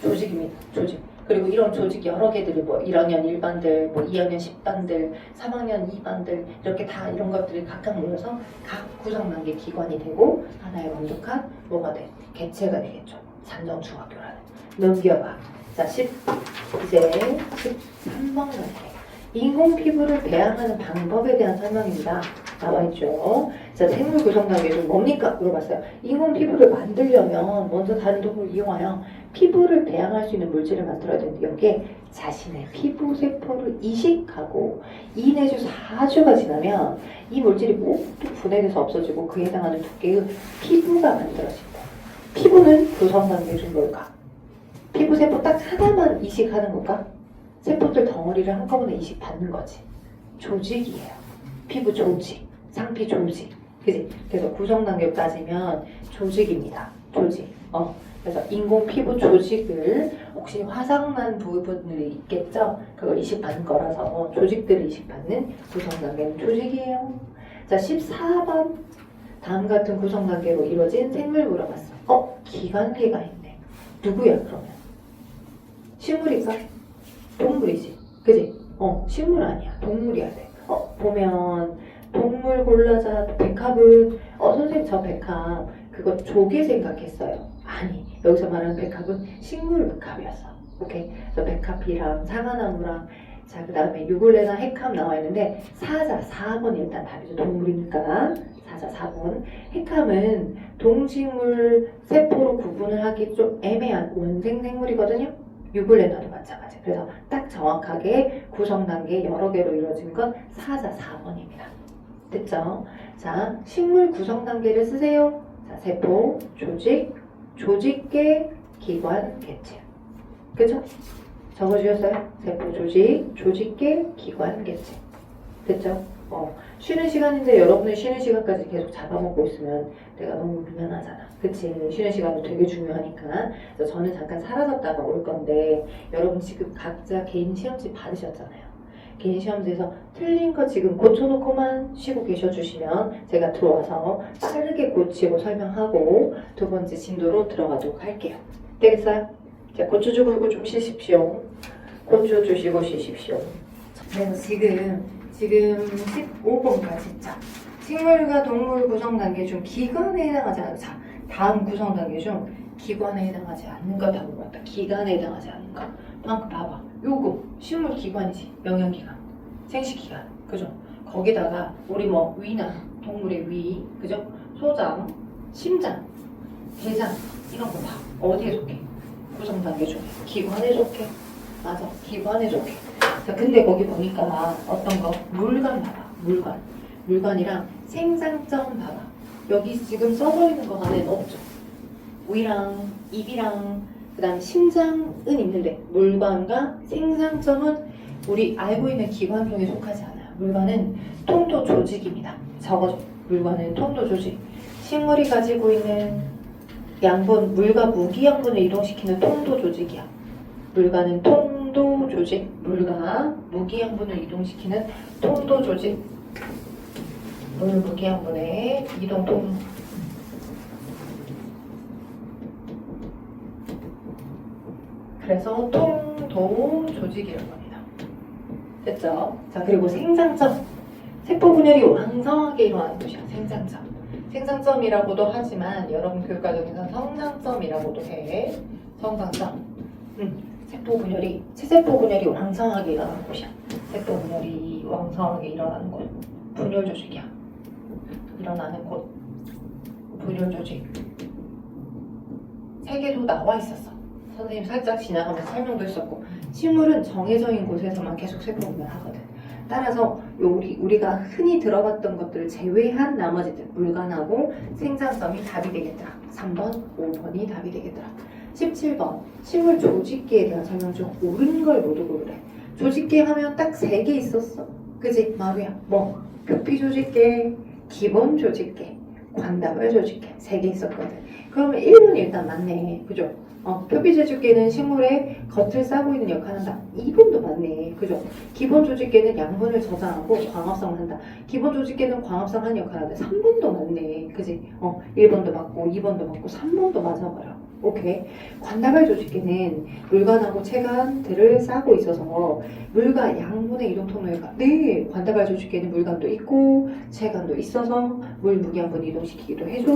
조직입니다. 조직. 그리고 이런 조직 여러 개들이 뭐 1학년 1반들, 뭐 2학년 10반들, 3학년 2반들 이렇게 다 이런 것들이 각각 모여서 각 구성단계 기관이 되고 하나의 완벽한 뭐가 돼? 개체가 되겠죠. 산정중학교라는. 넘겨봐. 자, 이제 13번 갈게요. 인공 피부를 배양하는 방법에 대한 설명입니다. 나와있죠. 자, 생물 구성 단계는 뭡니까? 물어봤어요. 인공 피부를 만들려면 먼저 다른 도구를 이용하여 피부를 배양할 수 있는 물질을 만들어야 되는데 여기에 자신의 피부 세포를 이식하고 2 내지 4주가 지나면 이 물질이 모두 분해돼서 없어지고 그에 해당하는 두께의 피부가 만들어진다. 피부는 구성 단계 중 뭘까? 피부 세포 딱 하나만 이식하는 건가? 세포들 덩어리를 한꺼번에 이식받는 거지. 조직이에요. 피부 조직, 상피 조직. 그지? 그래서 구성 단계로 따지면 조직입니다. 조직. 그래서 인공 피부 조직을 혹시 화상난 부분들이 있겠죠? 그걸 이식받는 거라서 조직들을 이식받는 구성 단계는 조직이에요. 자, 14번. 다음 같은 구성 단계로 이루어진 생물 물어봤어. 기관계가 있네. 누구야 그러면? 식물일까? 동물이지. 그지? 식물 아니야. 동물이야 돼. 보면 동물 골라자 백합은 선생님 저 백합 그거 조개 생각했어요. 아니 여기서 말하는 백합은 식물 백합이었어. 오케이. 그래서 백합이랑 사과나무랑 자 그다음에 유골레나 핵합 나와 있는데 사자 4번 일단 답이죠. 동물이니까 사자 4번. 핵합은 동식물 세포로 구분을 하기 좀 애매한 원생 생물이거든요. 유골레나도 마찬가지. 그래서 딱 정확하게 구성 단계 여러 개로 이루어진 건 사자 4번입니다. 됐죠? 자, 식물 구성 단계를 쓰세요. 자, 세포, 조직, 조직계, 기관, 개체. 그쵸? 적어주셨어요? 세포, 조직, 조직계, 기관, 개체. 됐죠? 쉬는 시간인데 여러분이 쉬는 시간까지 계속 잡아먹고 있으면 내가 너무 미안하잖아. 그치? 쉬는 시간도 되게 중요하니까. 그래서 저는 잠깐 사라졌다가 올 건데 여러분 지금 각자 개인 시험지 받으셨잖아요. 개인 시험지에서 틀린 거 지금 고쳐놓고만 쉬고 계셔주시면 제가 들어와서 빠르게 고치고 설명하고 두 번째 진도로 들어가도록 할게요. 되겠어요? 자, 고쳐 주고 좀 쉬십시오. 고쳐 주시고 쉬십시오. 그래서 지금 15번까지 자 식물과 동물 구성 단계 중 기관에 해당하지 않는 자 다음 구성 단계 중 기관에 해당하지 않는 거 다 물어봤다. 기관에 해당하지 않는 거 방금 봐봐. 요거 식물 기관이지. 영양기관, 생식기관, 그죠? 거기다가 우리 뭐 위나 동물의 위, 그죠? 소장, 심장, 대장 이런 거 봐. 어디에 속해? 구성 단계 중에 기관에 속해. 맞아, 기관에 속해. 자, 근데 거기 보니까 어떤 거? 물관 봐봐. 물관이랑 생장점 봐봐. 여기 지금 써져 있는 거 안에는 없죠. 위랑 입이랑 그 다음에 심장은 있는데 물관과 생장점은 우리 알고 있는 기관 중에 속하지 않아요. 물관은 통도 조직입니다. 적어줘. 물관은 통도 조직. 식물이 가지고 있는 양분, 물과 무기양분을 이동시키는 통도 조직이야. 물관은 통도 조직, 물과 무기양분을 이동시키는 통도 조직, 물 무기양분의 이동 통로. 그래서 통도 조직이라고 합니다. 됐죠? 자, 그리고 생장점. 세포 분열이 왕성하게 일어나는 곳이야. 생장점. 생장점이라고도 하지만 여러분 교육과정에서 성장점이라고도 해. 성장점. 세포 분열이, 체세포 분열이 왕성하게 일어나는 곳이야. 세포 분열이 왕성하게 일어나는 곳. 분열 조직이야. 일어나는 곳. 분열 조직. 세 개도 나와 있었어. 선생님 살짝 지나가면서 설명도 했었고, 식물은 정해져인 곳에서만 계속 세포 분열하거든. 따라서 우리가 흔히 들어봤던 것들을 제외한 나머지들, 물관하고 생장점이 답이 되겠더라. 3번, 5번이 답이 되겠더라. 17번, 식물 조직계에 대한 설명 중 옳은 걸 모두 고르래. 조직계 하면 딱 3개 있었어. 그지? 마루야. 뭐? 표피 조직계, 기본 조직계, 관다발 조직계 3개 있었거든. 그러면 1번 일단 맞네. 그죠? 표피 조직계는 식물의 겉을 싸고 있는 역할을 한다. 2번도 맞네. 그죠? 기본 조직계는 양분을 저장하고 광합성을 한다. 기본 조직계는 광합성하는 역할을 한다. 3번도 맞네. 그지? 1번도 맞고 2번도 맞고 3번도 맞아버려. 오케이. 관다발 조직계는 물관하고 체관들을 싸고 있어서 물과 양분의 이동 통로가 네, 관다발 조직계는 물관도 있고 체관도 있어서 물 무기양분을 이동시키기도 해줘,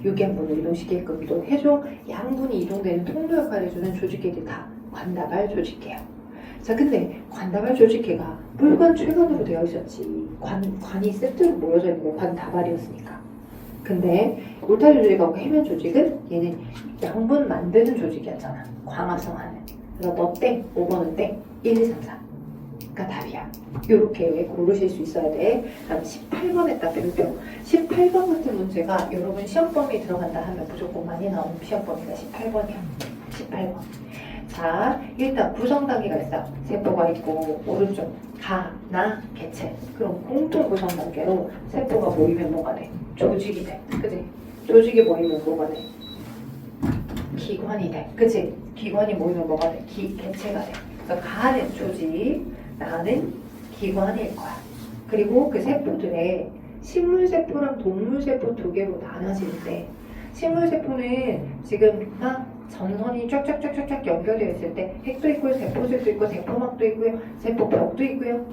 유기양분을 이동시키기도 해줘, 양분이 이동되는 통로 역할을 해주는 조직계들이 다 관다발 조직계야. 자, 근데 관다발 조직계가 물관 체관으로 되어 있었지. 관이 세트로 모여져 있는 게 관다발이었으니까. 근데 울타리 조직하고 해면 조직은 얘는 양분 만드는 조직이었잖아. 광합성하는. 그래서 너 땡, 5번은 땡, 1, 2, 3, 4가 답이야. 요렇게 고르실 수 있어야 돼. 다음 18번에 딱 별표. 18번 같은 문제가 여러분 시험 범위에 들어간다 하면 무조건 많이 나오는 시험 범위가 18번이야. 18번. 자, 일단 구성 단계가 있어. 세포가 있고 오른쪽 가, 나, 개체. 그럼 공통 구성 단계로 세포가 모이면 뭐가 돼? 조직이 돼. 그치? 조직이 모이면 뭐가 돼? 기관이 돼. 그치? 기관이 모이면 뭐가 돼? 개체가 돼. 그래서 가는 조직, 나는 기관일 거야. 그리고 그 세포들의 식물세포랑 동물세포 두 개로 나눠지는데 식물세포는 지금 막 전선이 쫙쫙쫙쫙 연결되어 있을 때 핵도 있고요, 세포질도 있고, 세포막도 있고요, 세포벽도 있고요.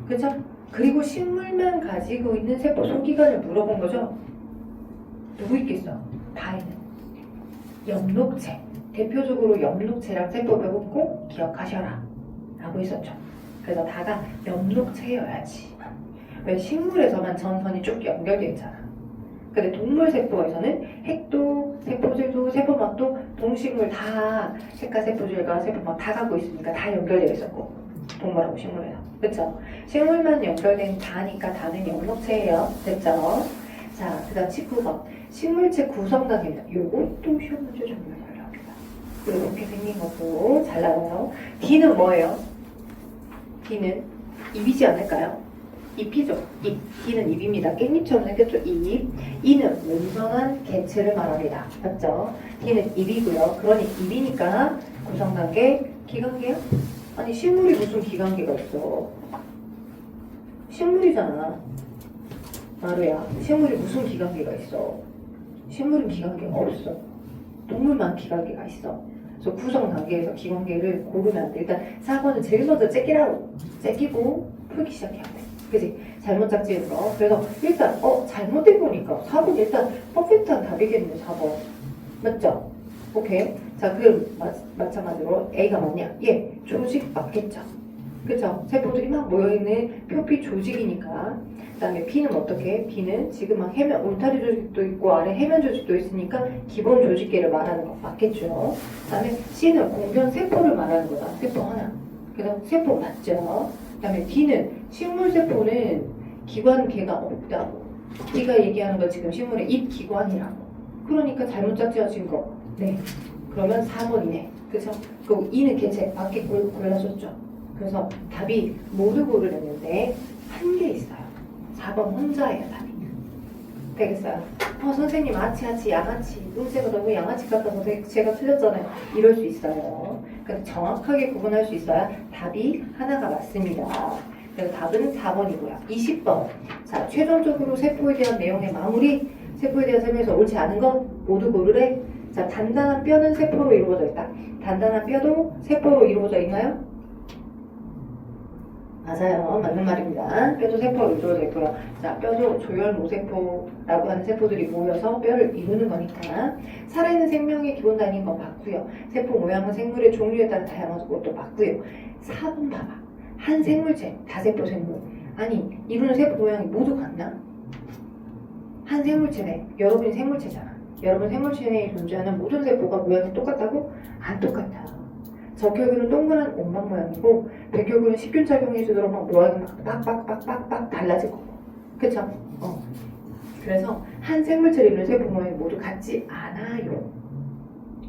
그죠? 그리고 식물만 가지고 있는 세포 소기관을 물어본 거죠? 누구 있겠어? 다 있는. 엽록체. 대표적으로 엽록체랑 세포벽은 꼭 기억하셔라. 라고 했었죠. 그래서 다가 엽록체여야지. 왜 식물에서만 전선이 쭉 연결되어 있잖아. 근데 동물 세포에서는 핵도, 세포질도, 세포막도 동식물 다 핵과 세포질과 세포막 다 갖고 있으니까 다 연결되어 있었고 동물하고 식물에서. 그쵸? 식물만 연결된 다니까 다는 엽록체예요. 됐죠? 자, 그 다음 19번. 식물체 구성 단계입니다. 요것도 시험 문제 정말 잘 나옵니다. 이렇게 생긴 것도 잘 나와요. D는 뭐예요? D는 입이지 않을까요? 잎이죠. 잎. D는 잎입니다. 깻잎처럼 생겼죠. 잎. E는 온전한 개체를 말합니다. 맞죠? D는 잎이고요. 그러니 잎이니까 구성 단계 기관계야? 아니 식물이 무슨 기관계가 있어? 식물이잖아. 마루야. 식물이 무슨 기관계가 있어? 식물은 기관계가 없어. 동물만 기관계가 있어. 그래서 구성 단계에서 기관계를 고르면 안 돼. 일단 4번은 제일 먼저 째기고 풀기 시작해야 돼. 그치? 잘못 짝지은 거. 그래서 일단 잘못된 거니까 4번 일단 퍼펙트한 답이겠네. 4번. 맞죠? 오케이. 자, 그럼 마찬가지로 A가 맞냐? 예, 조직 맞겠죠. 그쵸? 세포들이 막 모여있는 표피 조직이니까. 그 다음에 B는 어떻게? B는 지금 막 해면, 울타리 조직도 있고 아래 해면 조직도 있으니까 기본 조직계를 말하는 거 맞겠죠. 그 다음에 C는 공변 세포를 말하는 거다. 세포 하나. 그래서 세포 맞죠. 그 다음에 D는 식물세포는 기관계가 없다고. D가 얘기하는 거 지금 식물의 입기관이라고. 그러니까 잘못 짝지어진 거. 네. 그러면 4번이네. 그쵸? 그리고 E는 개체 밖에 골라줬죠. 그래서 답이 모두 고르려는데 한 개 있어요. 4번 혼자예요, 답이. 되겠어요? 선생님 아치 양아치 문제가 너무 양아치 같아서 제가 틀렸잖아요. 이럴 수 있어요. 그러니까 정확하게 구분할 수 있어야 답이 하나가 맞습니다. 그래서 답은 4번이고요. 20번. 자, 최종적으로 세포에 대한 내용의 마무리. 세포에 대한 설명에서 옳지 않은 것 모두 고르래. 자, 단단한 뼈는 세포로 이루어져 있다. 단단한 뼈도 세포로 이루어져 있나요? 맞아요. 맞는 말입니다. 뼈도 세포로 이루어져 있고요. 자, 뼈도 조혈모세포라고 하는 세포들이 모여서 뼈를 이루는 거니까 살아있는 생명의 기본 단위인 건 맞고요. 세포 모양은 생물의 종류에 따라 다양한 것도 맞고요. 4번 봐봐. 한 생물체, 다세포 생물. 아니, 이루는 세포 모양이 모두 같나? 한 생물체네. 여러분이 생물체잖아. 여러분 생물체 내에 존재하는 모든 세포가 모양이 똑같다고? 안 똑같아. 적혈구는 동그란 원방 모양이고 백혈구는 식균 작용해주도록 막 모양이 막 빡빡빡빡빡 달라질 거고. 그쵸? 그래서 한 생물체를 이루는 세포 모양이 모두 같지 않아요.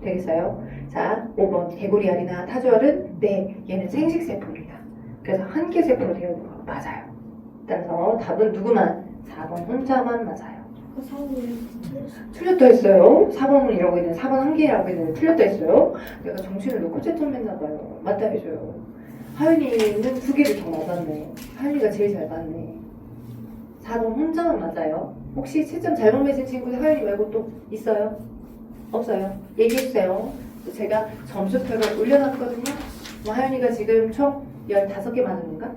되겠어요? 자, 5번 개구리알이나 타조알은 네, 얘는 생식세포입니다. 그래서 한 개 세포로 되어 있는 거 맞아요. 따라서 답은 누구만? 4번 혼자만 맞아요. 그 4번이 틀렸다 했어요. 4번은 이러고 있는 4번 한 개라고 했는데 틀렸다 했어요. 내가 정신을 놓고 채점했나봐요. 맞다 해줘요. 하윤이는 2개를 더 맞았네. 하윤이가 제일 잘 봤네. 4번 혼자만 맞아요. 혹시 채점 잘못 맺은 친구들 하윤이 말고 또 있어요? 없어요. 얘기해주세요. 제가 점수표를 올려놨거든요. 하연이가 지금 총 15개 맞은 건가?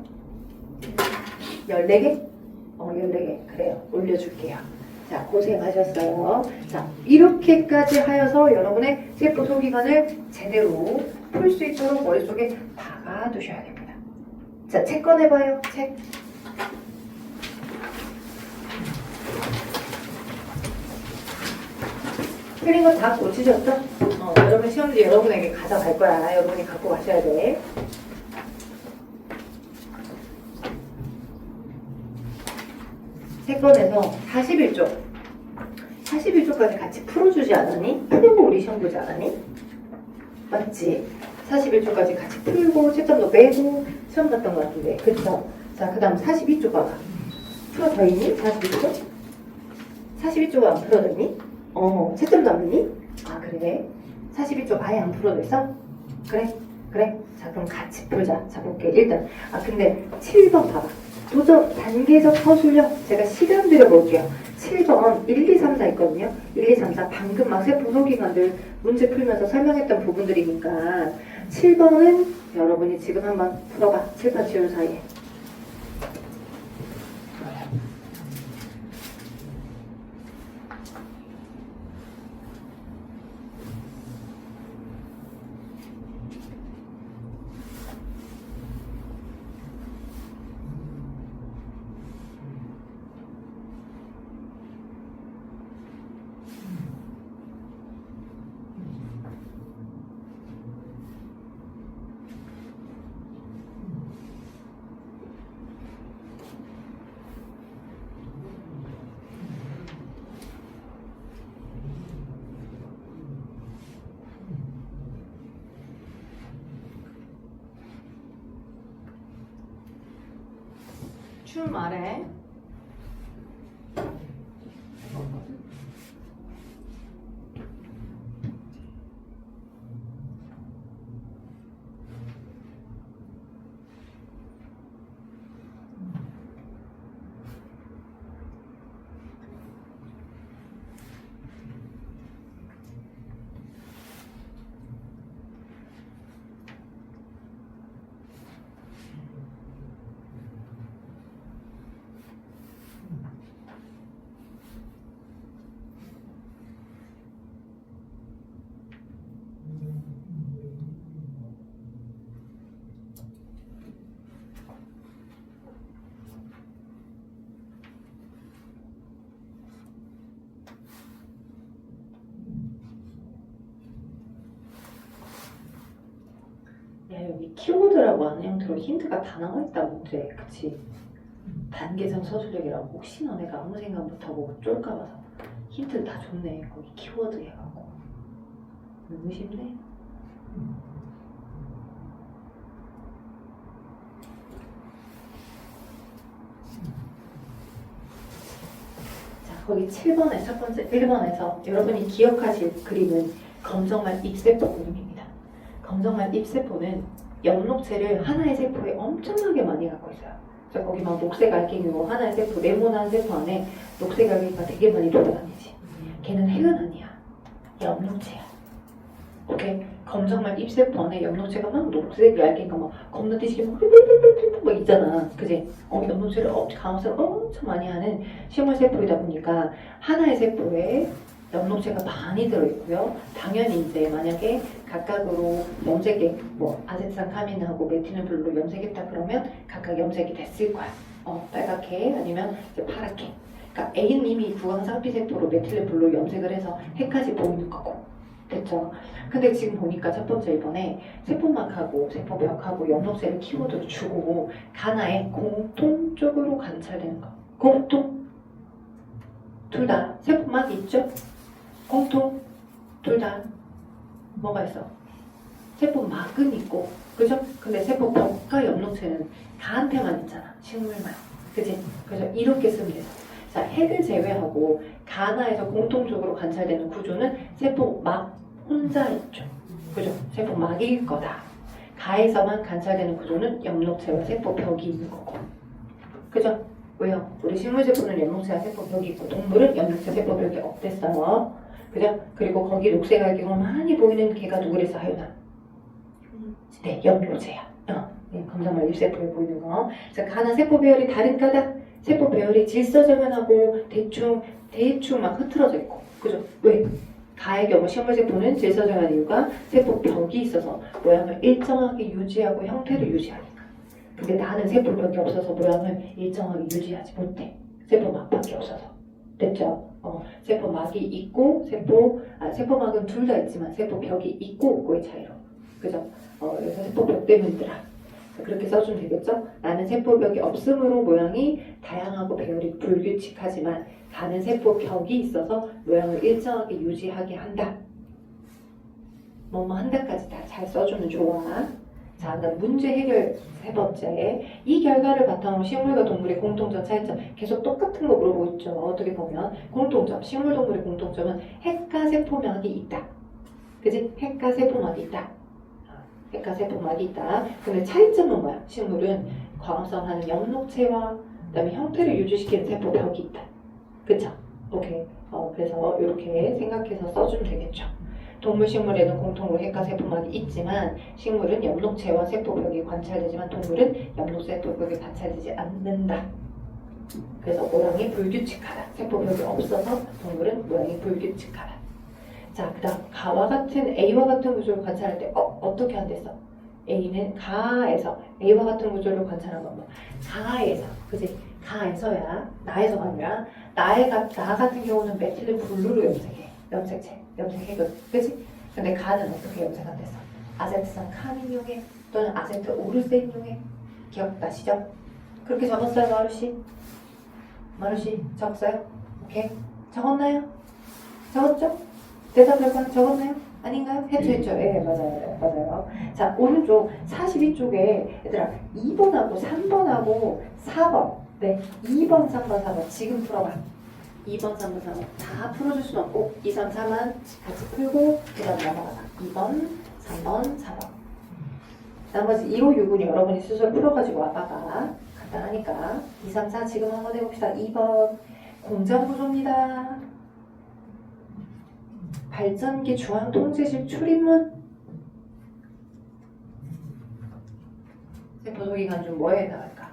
14개? 14개. 그래요. 올려줄게요. 자, 고생하셨어요. 자, 이렇게까지 하여서 여러분의 세포 소기관을 제대로 풀 수 있도록 머릿속에 박아두셔야 됩니다. 자, 책 꺼내봐요. 책. 틀린 거 다 고치셨죠? 여러분 시험지 여러분에게 가져갈 거야. 여러분이 갖고 가셔야 돼. 세 건에서 41쪽. 41쪽까지 같이 풀어주지 않았니? 풀고 우리 시험 보지 않았니? 맞지? 41쪽까지 같이 풀고 채점도 빼고 시험 봤던 것 같은데. 그쵸? 자, 그 다음 42쪽 봐봐. 풀어져 있니? 42쪽? 42쪽은 안 풀어졌니? 채점도 안 됐니? 아, 그래? 42쪽 아예 안 풀어졌어? 그래? 그래? 자, 그럼 같이 풀자. 자, 볼게. 일단. 근데 7번 봐봐. 도적 단계적 서술력 제가 시간 들여볼게요. 7번 1, 2, 3, 4 있거든요. 1, 2, 3, 4 방금 막 세포 소기관들 문제 풀면서 설명했던 부분들이니까 7번은 여러분이 지금 한번 풀어봐. 칠판 지운 사이에. 말해. 야, 여기 키워드라고 하는 형태로 힌트가 다 나와있다 문제. 그치? 단계성 서술력이라고 혹시 너네가 아무 생각 못하고 쫄까 봐서 힌트를 다 줬네. 거기 키워드 해갖고 너무 쉽네. 자, 거기 7번에 첫 번째 1번에서 여러분이 기억하실 그림은 검정말 잎세포 그림입니다. 검정말 잎세포는 엽록체를 하나의 세포에 엄청나게 많이 갖고 있어요. 자, 거기 막 녹색 알갱이고 하나의 세포, 네모난 세포 안에 녹색 알갱이가 되게 많이 돌아다니지. 걔는 핵은 아니야. 엽록체야. 오케이? 검정말 잎세포 안에 엽록체가 막 녹색 알갱이가 막 겁나 뒤지게 막 있잖아. 그지? 엽록체를 강화를 엄청 많이 하는 식물 세포이다 보니까 하나의 세포에 엽록체가 많이 들어있고요. 당연히 이제 만약에 각각으로 염색에 뭐 아세트산카민하고 메티는블루 염색했다 그러면 각각 염색이 됐을 거야. 빨갛게 아니면 이제 파랗게. 그러니까 A는 이미 구강상피세포로 메틸렌블루 염색을 해서 핵까지 보이는 거고. 됐죠? 근데 지금 보니까 첫 번째 1번에 세포막하고 세포벽하고 엽록체를 키워드로 주고 가나에 공통적으로 관찰되는 거. 공통. 둘 다 세포막이 있죠? 공통. 둘 다 뭐가 있어? 세포막은 있고, 그죠? 근데 세포벽과 엽록체는 가한테만 있잖아. 식물만. 그지? 그죠? 이렇게 쓰면 돼요. 자, 핵을 제외하고 가나에서 공통적으로 관찰되는 구조는 세포막 혼자 있죠. 그죠? 세포막일 거다. 가에서만 관찰되는 구조는 엽록체와 세포벽이 있는 거고. 그죠? 왜요? 우리 식물세포는 연목체와 세포벽이 있고 동물은 연목체 세포벽이 없댔어요. 그죠? 그리고 거기 녹색 알갱이로 많이 보이는 개가 누구랬어, 하윤아? 네, 연묘제야. 네, 검정말 잎세포에 보이는 거. 자, 가나 세포 배열이 다른 까닭. 세포 배열이 질서정연하고 대충 막 흐트러져 있고. 그죠? 왜? 가의 경우 식물세포는 질서정연한 이유가 세포 벽이 있어서 모양을 일정하게 유지하고 형태를 유지하니까. 근데 나는 세포 벽이 없어서 모양을 일정하게 유지하지 못해. 세포 막밖에 없어서. 됐죠? 세포 막이 있고 세포막은 둘 다 있지만 세포 벽이 있고 없고의 차이로. 그죠? 그래서 세포벽 때문이더라. 그렇게 써주면 되겠죠? 나는 세포벽이 없으므로 모양이 다양하고 배열이 불규칙하지만 가는 세포벽이 있어서 모양을 일정하게 유지하게 한다. 뭐뭐 한다까지 다 잘 써주면 좋아. 자, 그다음 문제 해결 세 번째. 이 결과를 바탕으로 식물과 동물의 공통점 차이점. 계속 똑같은 거 물어보고 있죠. 어떻게 보면 공통점, 식물 동물의 공통점은 핵과 세포막이 있다. 그지? 핵과 세포막이 있다. 핵과 세포막이 있다. 근데 차이점은 뭐야? 식물은 광합성하는 엽록체와 그다음에 형태를 유지시키는 세포벽이 있다. 그쵸? 오케이. 그래서 이렇게 생각해서 써주면 되겠죠. 동물, 식물에는 공통으로 핵과 세포막이 있지만 식물은 엽록체와 세포벽이 관찰되지만 동물은 엽록체 세포벽이 관찰되지 않는다. 그래서 모양이 불규칙하다. 세포벽이 없어서 동물은 모양이 불규칙하다. 자, 그 다음 가와 같은 A와 같은 구조를 관찰할 때 어떻게 한댔어? A는 가에서 A와 같은 구조를 관찰한 건 뭐? 가에서, 그지? 가에서야 나에서가 아니라 나 같은 경우는 메틸른 블루로 염색해. 염색핵을, 그치? 근데 가는 어떻게 염색한댔어? 아세트산 카민용액 또는 아세트 오르센용액 기억나시죠? 그렇게 적었어요, 마루씨? 마루씨 적었어요? 오케이. 적었나요? 적었죠? 대답해봐. 적었나요? 아닌가요? 했죠. 예, 맞아요. 자, 오른쪽 42쪽에 얘들아 2번하고 3번하고 4번. 네, 2번, 3번, 4번 지금 풀어봐. 2번, 3번, 4번 다 풀어줄 수는 없고 2, 3, 4만 같이 풀고 그 다음 넘어가자. 2번, 3번, 4번 나머지 2, 5, 6은 여러분이 스스로 풀어가지고 와봐가 간단하니까 2, 3, 4 지금 한번 해봅시다. 2번 공장구조입니다. 발전기 중앙통제실 출입문. 세포소기관 중 뭐에 해당할까?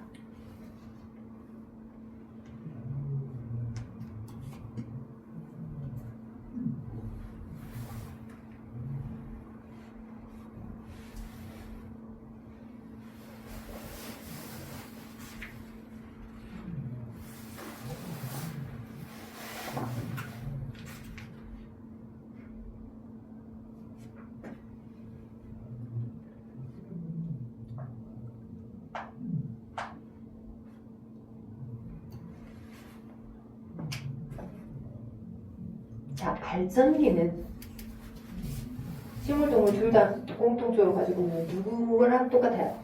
자, 발전기는 식물, 동물 둘 다 공통적으로 가지고 있는 누구랑 똑같아요?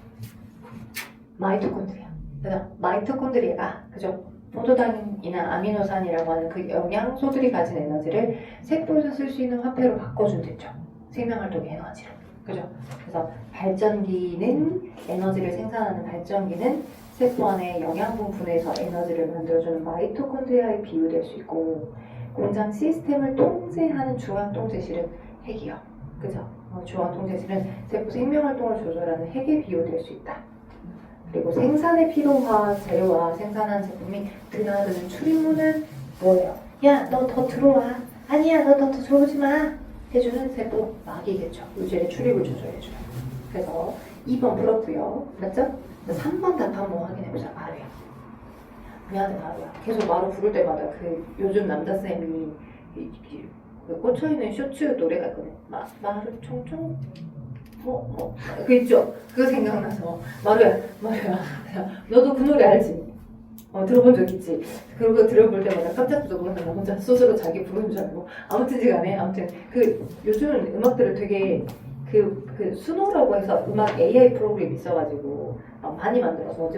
마이토콘드리아. 그래서 마이토콘드리아가 그죠? 포도당이나 아미노산이라고 하는 그 영양소들이 가진 에너지를 세포에서 쓸 수 있는 화폐로 바꿔준댔죠. 생명활동의 에너지를. 그죠? 그래서 발전기는 에너지를 생산하는 발전기는 세포 안에 영양분 분해해서 에너지를 만들어주는 마이토콘드리아에 비유될 수 있고 공장 시스템을 통제하는 중앙통제실은 핵이요. 그죠? 중앙통제실은 세포 생명활동을 조절하는 핵에 비유될 수 있다. 그리고 생산에 필요한 재료와 생산한 제품이 드나드는 출입문은 뭐예요? 야, 너 더 들어와. 아니야, 너 더 들어오지 마. 해주는 세포 막이겠죠. 유지의 출입을 조절해줘요. 그래서 2번 풀었고요. 맞죠? 3번 답 한번 확인해보자. 마루야. 미안해, 마루야. 계속 마루 부를 때마다 그 요즘 남자쌤이 그 꽂혀있는 쇼츠 노래가 있거든. 마루 총총? 그 있죠? 그거 생각나서 마루야 너도 그 노래 알지? 들어본 적 있지? 그리고 들어볼 때마다 깜짝도 놀란다. 나 혼자 스스로 자기 부르는 줄 알고 아무튼 간에 그 요즘 음악들을 되게 그 수노라고 해서 음악 AI 프로그램이 있어가지고 많이 만들어서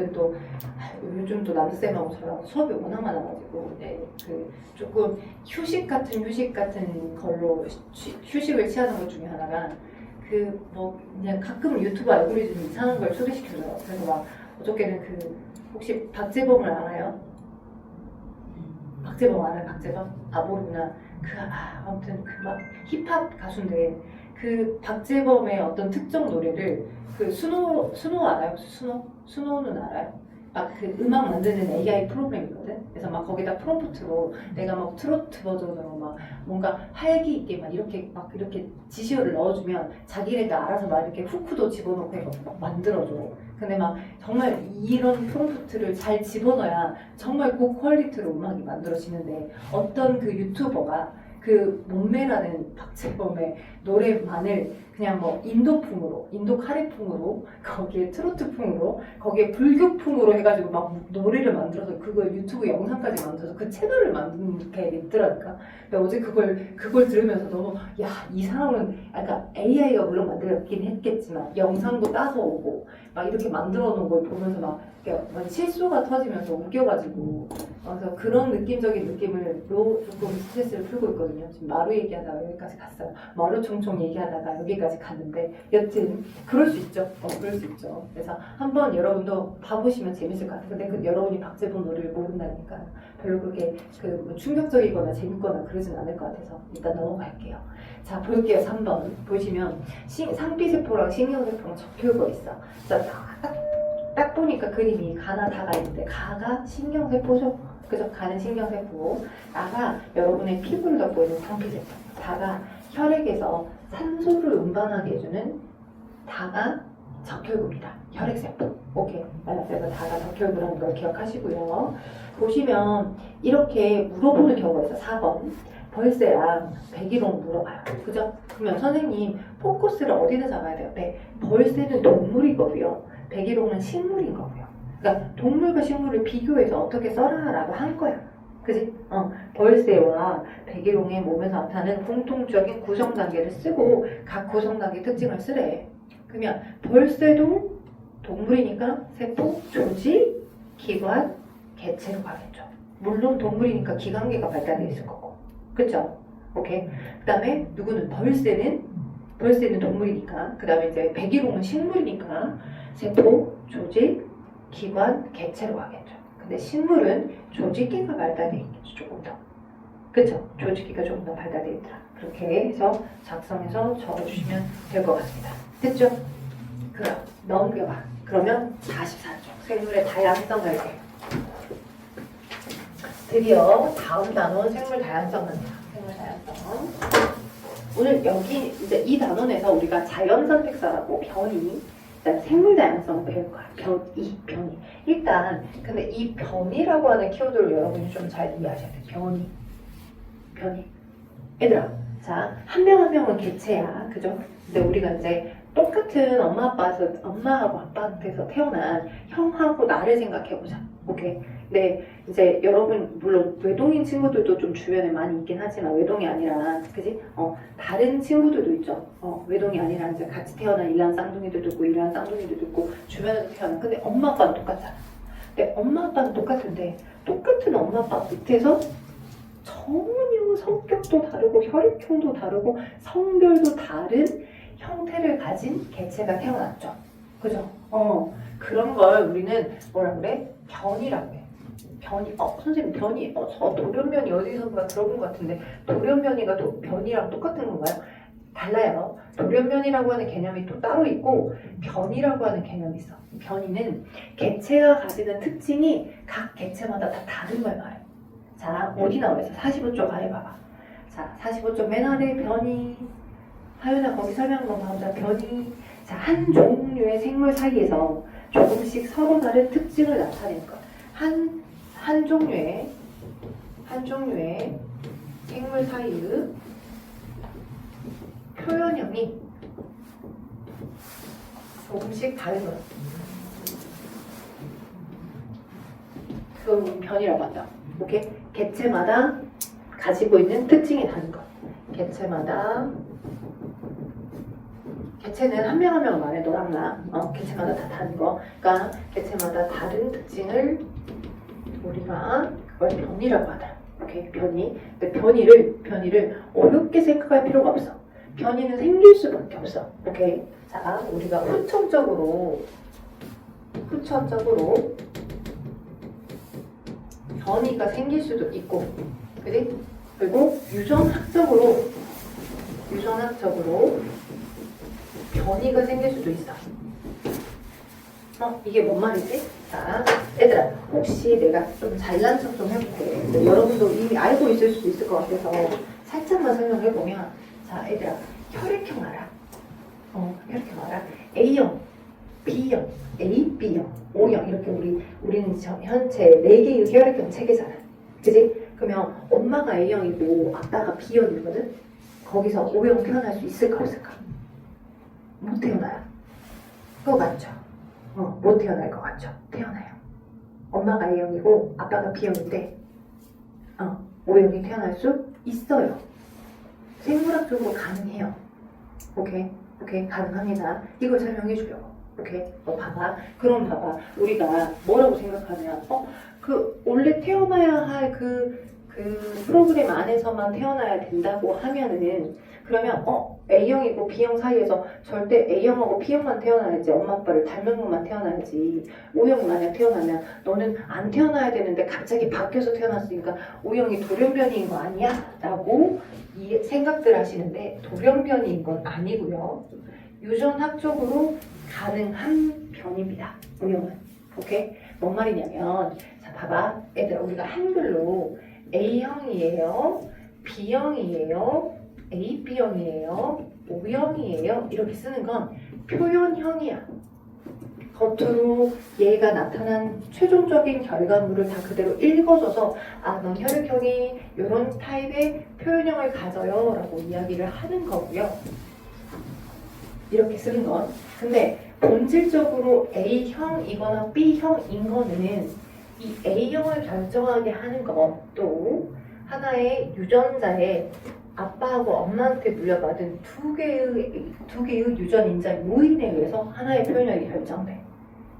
요즘 또 남쌤하고 저랑 수업이 워낙 많아가지고 그 조금 휴식 같은 걸로 휴식을 취하는 것 중에 하나가 그냥 가끔 유튜브 알고리즘 이상한 걸 소개시켜줘요. 그래서 막 어저께는 혹시 박재범을 알아요? 박재범 알아요? 박재범? 아 모르구나. 아무튼 그 막 힙합 가수인데 그 박재범의 어떤 특정 노래를 그 수노 알아요? 수노는 알아요? 막 그 음악 만드는 AI 프로그램이거든. 그래서 막 거기다 프롬프트로 내가 막 트로트 버전으로 막 뭔가 활기 있게 막 이렇게 지시어를 넣어주면 자기네가 알아서 막 이렇게 후크도 집어넣고 해서 막 만들어줘. 근데 막 정말 이런 프롬프트를 잘 집어넣어야 정말 고퀄리티로 음악이 만들어지는데 어떤 그 유튜버가 그 몸매라는 박재범의 노래만을 그냥 뭐 인도풍으로, 인도 카레풍으로, 거기에 트로트풍으로, 거기에 불교풍으로 해가지고 막 노래를 만들어서 그걸 유튜브 영상까지 만들어서 그 채널을 만드는 게 있더라니까. 근데 어제 그걸 들으면서 너무 야, 이 사람은 약간 AI가 물론 만들었긴 했겠지만 영상도 따서 오고 막 이렇게 만들어 놓은 걸 보면서 막 실수가 터지면서 웃겨가지고 그래서 그런 느낌적인 느낌으로 조금 스트레스를 풀고 있거든요. 지금 마루 얘기하다가 여기까지 갔어요. 마루 총총 얘기하다가 여기까지 갔는데 여튼 그럴 수 있죠. 그럴 수 있죠. 그래서 한번 여러분도 봐보시면 재밌을 것 같아요. 근데 여러분이 박재범 노래를 모른다니까 별로 그렇게 뭐 충격적이거나 재밌거나 그러진 않을 것 같아서 일단 넘어갈게요. 자 볼게요. 3번 보시면 상피세포랑 신경세포랑 적혈구 있어. 자, 딱 보니까 그림이 가나 다가 있는데 가가 신경세포죠. 그죠? 가는 신경세포. 나가 여러분의 피부를 덮고 있는 상피세포. 다가 혈액에서 산소를 운반하게 해주는 다가 적혈구입니다. 혈액세포. 오케이. 그래서 다가 적혈구라는 걸 기억하시고요. 보시면 이렇게 물어보는 경우가 있어. 4번. 벌새랑 백일홍 물어봐요. 그죠? 그러면 선생님 포커스를 어디다 잡아야 돼요? 네. 벌새는 동물이고요. 백일홍은 식물인 거고요. 그러니까 동물과 식물을 비교해서 어떻게 써라라고 한 거야. 그지? 벌새와 백일홍의 몸에서 나타나는 공통적인 구성 단계를 쓰고 각 구성 단계 특징을 쓰래. 그러면 벌새도 동물이니까 세포, 조직, 기관, 개체로 가겠죠. 물론 동물이니까 기관계가 발달되어 있을 거고. 그쵸? 오케이. 그 다음에 누구는 벌새는 동물이니까. 그 다음에 이제 백일홍은 식물이니까 세포, 조직, 기관, 개체로 가겠죠. 근데 식물은 조직기가 발달되어 있겠죠. 조금 더. 그쵸? 조직기가 조금 더 발달되어 있더라. 그렇게 해서 작성해서 적어주시면 될 것 같습니다. 됐죠? 그럼 넘겨봐. 그러면 44쪽 생물의 다양성 갈게요. 드디어 다음 단원 생물 다양성입니다. 생물 다양성. 오늘 여기 이제 이 단원에서 우리가 자연 선택사라고 변이, 그다음 생물 다양성을 배울 거야. 변이. 일단 근데 이 변이라고 하는 키워드를 여러분이 좀 잘 이해하셔야 돼요. 변이. 얘들아, 자, 한 명 한 명은 개체야, 그죠? 근데 우리가 이제 똑같은 엄마하고 아빠한테서 태어난 형하고 나를 생각해보자. 오케이. 네, 이제 여러분 물론 외동인 친구들도 좀 주변에 많이 있긴 하지만 외동이 아니라, 그지? 다른 친구들도 있죠. 외동이 아니라 이제 같이 태어난 일란 쌍둥이들도 있고 일란 쌍둥이들도 있고 주변에서 태어난. 근데 엄마 아빠는 똑같잖아. 근데 엄마 아빠는 똑같은데 똑같은 엄마 아빠 밑에서 전혀 성격도 다르고 혈액형도 다르고 성별도 다른 형태를 가진 개체가 태어났죠. 그죠? 그런 걸 우리는 뭐라 그래? 변이라고 해. 변이. 선생님 변이. 저 돌연변이 어디선가 들어본 것 같은데 돌연변이가 또 변이랑 똑같은 건가요? 달라요. 돌연변이라고 하는 개념이 또 따로 있고 변이라고 하는 개념이 있어. 변이는 개체가 가지는 특징이 각 개체마다 다 다른 걸 말해요. 자, 어디 나와 있어? 45쪽 아래 봐봐. 자, 45쪽 맨 아래 변이. 하윤아 거기 설명 한번 봐보자. 변이. 자, 한 종류의 생물 사이에서 조금씩 서로 다른 특징을 나타내는 것. 한 종류의 생물 사이의 표현형이 조금씩 다른 것. 그걸 변이라고 한다. 오케이? 개체마다 가지고 있는 특징이 다른 것. 개체는 한 명 한 명 말해. 너랑 나. 개체마다 다 다른 거. 그러니까 개체마다 다른 특징을 우리가 그걸 변이라고 하더라. 오케이? 변이. 근데 변이를 어렵게 생각할 필요가 없어. 변이는 생길 수밖에 없어. 오케이? 자, 우리가 후천적으로 변이가 생길 수도 있고, 그지? 그리고 유전학적으로 변이가 생길 수도 있어. 이게 뭔 말이지? 자, 얘들아, 혹시 내가 좀 잘난 척 좀 해볼게. 여러분도 이미 알고 있을 수도 있을 것 같아서 살짝만 설명해보면, 자, 얘들아, 혈액형 알아? 혈액형 알아? A형, B형, A, B형, O형 이렇게 우리는 현재 4개의 혈액형 체계잖아. 그지? 그러면 엄마가 A형이고 아빠가 B형이거든? 거기서 O형 태어날 수 있을까 없을까? 못 태어나요. 그거 맞죠? 못 태어날 것 같죠? 태어나요. 엄마가 A형이고 아빠가 B형인데 O형이 태어날 수 있어요. 생물학적으로 가능해요. 오케이 가능합니다. 이걸 설명해 주려고. 오케이 봐봐. 그럼 봐봐. 우리가 뭐라고 생각하면 원래 태어나야 할 그 프로그램 안에서만 태어나야 된다고 하면은 그러면 A형이고 B형 사이에서 절대 A형하고 B형만 태어나야지, 엄마 아빠를 닮은 것만 태어나야지. O형 만약 태어나면 너는 안 태어나야 되는데 갑자기 바뀌어서 태어났으니까 O형이 돌연변이인 거 아니야? 라고 생각들 하시는데 돌연변이인 건 아니고요. 유전학적으로 가능한 변입니다. O형은. 오케이? 뭔 말이냐면 자 봐봐. 얘들아, 우리가 한글로 A형이에요, B형이에요, AB형이에요, O형이에요 이렇게 쓰는 건 표현형이야. 겉으로 얘가 나타난 최종적인 결과물을 다 그대로 읽어줘서 넌 혈액형이 이런 타입의 표현형을 가져요 라고 이야기를 하는 거고요. 이렇게 쓰는 건. 근데 본질적으로 A형이거나 B형인 거는 이 A형을 결정하게 하는 것도 하나의 유전자에 아빠하고 엄마한테 물려받은 두 개의 유전 인자 요인에 의해서 하나의 표현형이 결정돼.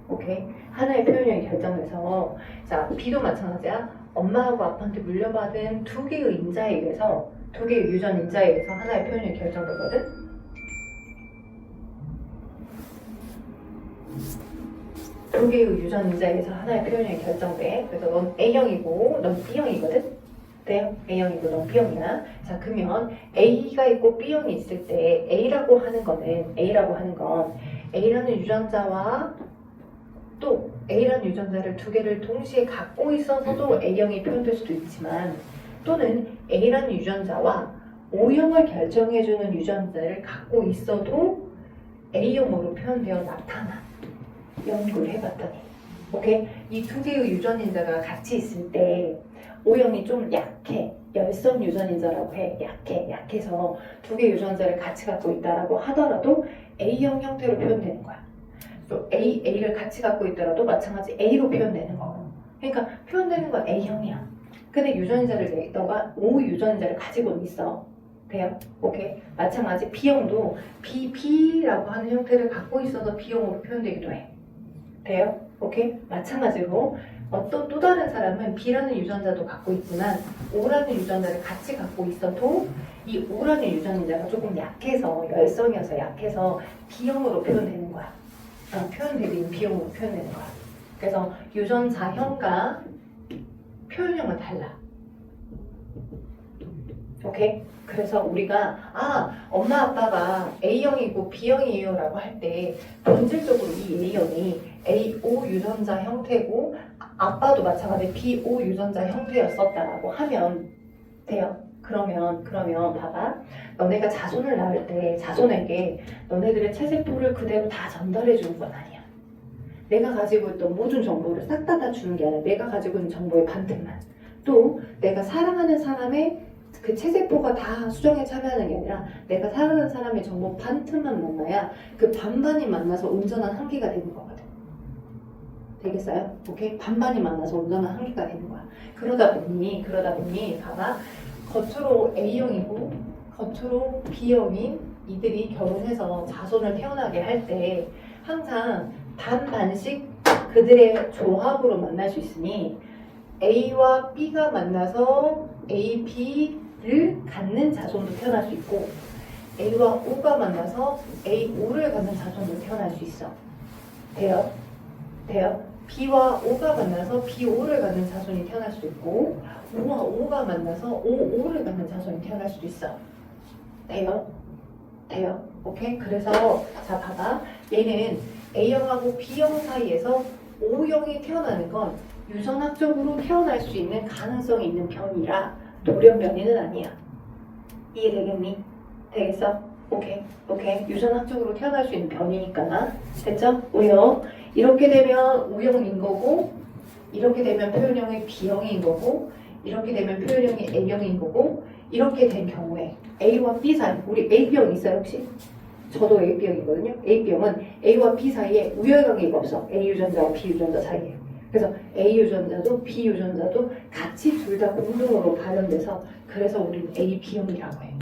오케이? 하나의 표현형이 결정돼서 자, B도 마찬가지야. 엄마하고 아빠한테 물려받은 두 개의 인자에 의해서 두 개의 유전 인자에 의해서 하나의 표현형이 결정되거든. 두 개의 유전 인자에 의해서 하나의 표현형이 결정돼. 그래서 넌 A형이고 넌 B형이거든. 돼요? A형이고 넌 B형이야. 자, 그러면 A가 있고 B형이 있을 때 A라고 하는 건 A라는 유전자와 또 A라는 유전자를 두 개를 동시에 갖고 있어서도 A형이 표현될 수도 있지만 또는 A라는 유전자와 O형을 결정해주는 유전자를 갖고 있어도 A형으로 표현되어 나타나. 연구를 해봤더니 오케이? 이 두 개의 유전인자가 같이 있을 때 O형이 좀 약해. 열성 유전인자라고 해. 약해서 두 개의 유전자를 같이 갖고 있다라고 하더라도 A형 형태로 표현되는 거야. 또 A를 같이 갖고 있더라도 마찬가지 A로 표현되는 거고. 그러니까 표현되는 건 A형이야. 근데 유전인자를 너가 O 유전인자를 가지고는 있어. 돼요? 오케이? 마찬가지 B형도 B라고 하는 형태를 갖고 있어서 B형으로 표현되기도 해. 돼요? 오케이? 마찬가지로 어떤 또 다른 사람은 B라는 유전자도 갖고 있지만 O라는 유전자를 같이 갖고 있어도 이 O라는 유전자가 조금 약해서 열성이어서 약해서 B형으로 표현되는 거야. 표현되긴 B형으로 표현되는 거야. 그래서 유전자형과 표현형은 달라. 오케이? 그래서 우리가 엄마 아빠가 A형이고 B형이에요 라고 할 때 본질적으로 이 A형이 AO 유전자 형태고 아빠도 마찬가지 BO 유전자 형태였었다라고 하면 돼요. 그러면 봐봐. 너네가 자손을 낳을 때 자손에게 너네들의 체세포를 그대로 다 전달해 주는 건 아니야. 내가 가지고 있던 모든 정보를 싹 다 주는 게 아니라 내가 가지고 있는 정보의 반틈만, 또 내가 사랑하는 사람의 그 체세포가 다 수정에 참여하는 게 아니라 내가 사랑하는 사람의 정보 반틈만 만나야 그 반반이 만나서 온전한 한 개가 되는 거거든. 되겠어요? 오케이? 반반이 만나서 온전한 한 개가 되는 거야. 그러다 보니 봐봐. 겉으로 A형이고 겉으로 B형인 이들이 결혼해서 자손을 태어나게 할 때 항상 반반씩 그들의 조합으로 만날 수 있으니 A와 B가 만나서 A, B를 갖는 자손도 태어날 수 있고 A와 O가 만나서 A, O를 갖는 자손도 태어날 수 있어. 돼요? B와 O가 만나서 B5를 갖는 자손이 태어날 수도 있고 O와 O가 만나서 O5를 갖는 자손이 태어날 수도 있어. 돼요? 돼요? 오케이? 그래서 자 봐봐. 얘는 A형하고 B형 사이에서 O형이 태어나는 건 유전학적으로 태어날 수 있는 가능성이 있는 변이라 돌연변이는 아니야. 이해되겠니? 되겠어? 오케이. 유전학적으로 태어날 수 있는 변이니까. 됐죠? O형. 이렇게 되면 O형인 거고, 이렇게 되면 표현형이 B형인 거고, 이렇게 되면 표현형이 A형인 거고, 이렇게 된 경우에 A와 B 사이, 우리 AB형 있어요 혹시? 저도 AB형이거든요. AB형은 A와 B 사이에 우열 관계가 없어. A 유전자와 B 유전자 사이에. 그래서 A 유전자도 B 유전자도 같이 둘 다 공동으로 발현돼서 그래서 우리는 AB형이라고 해.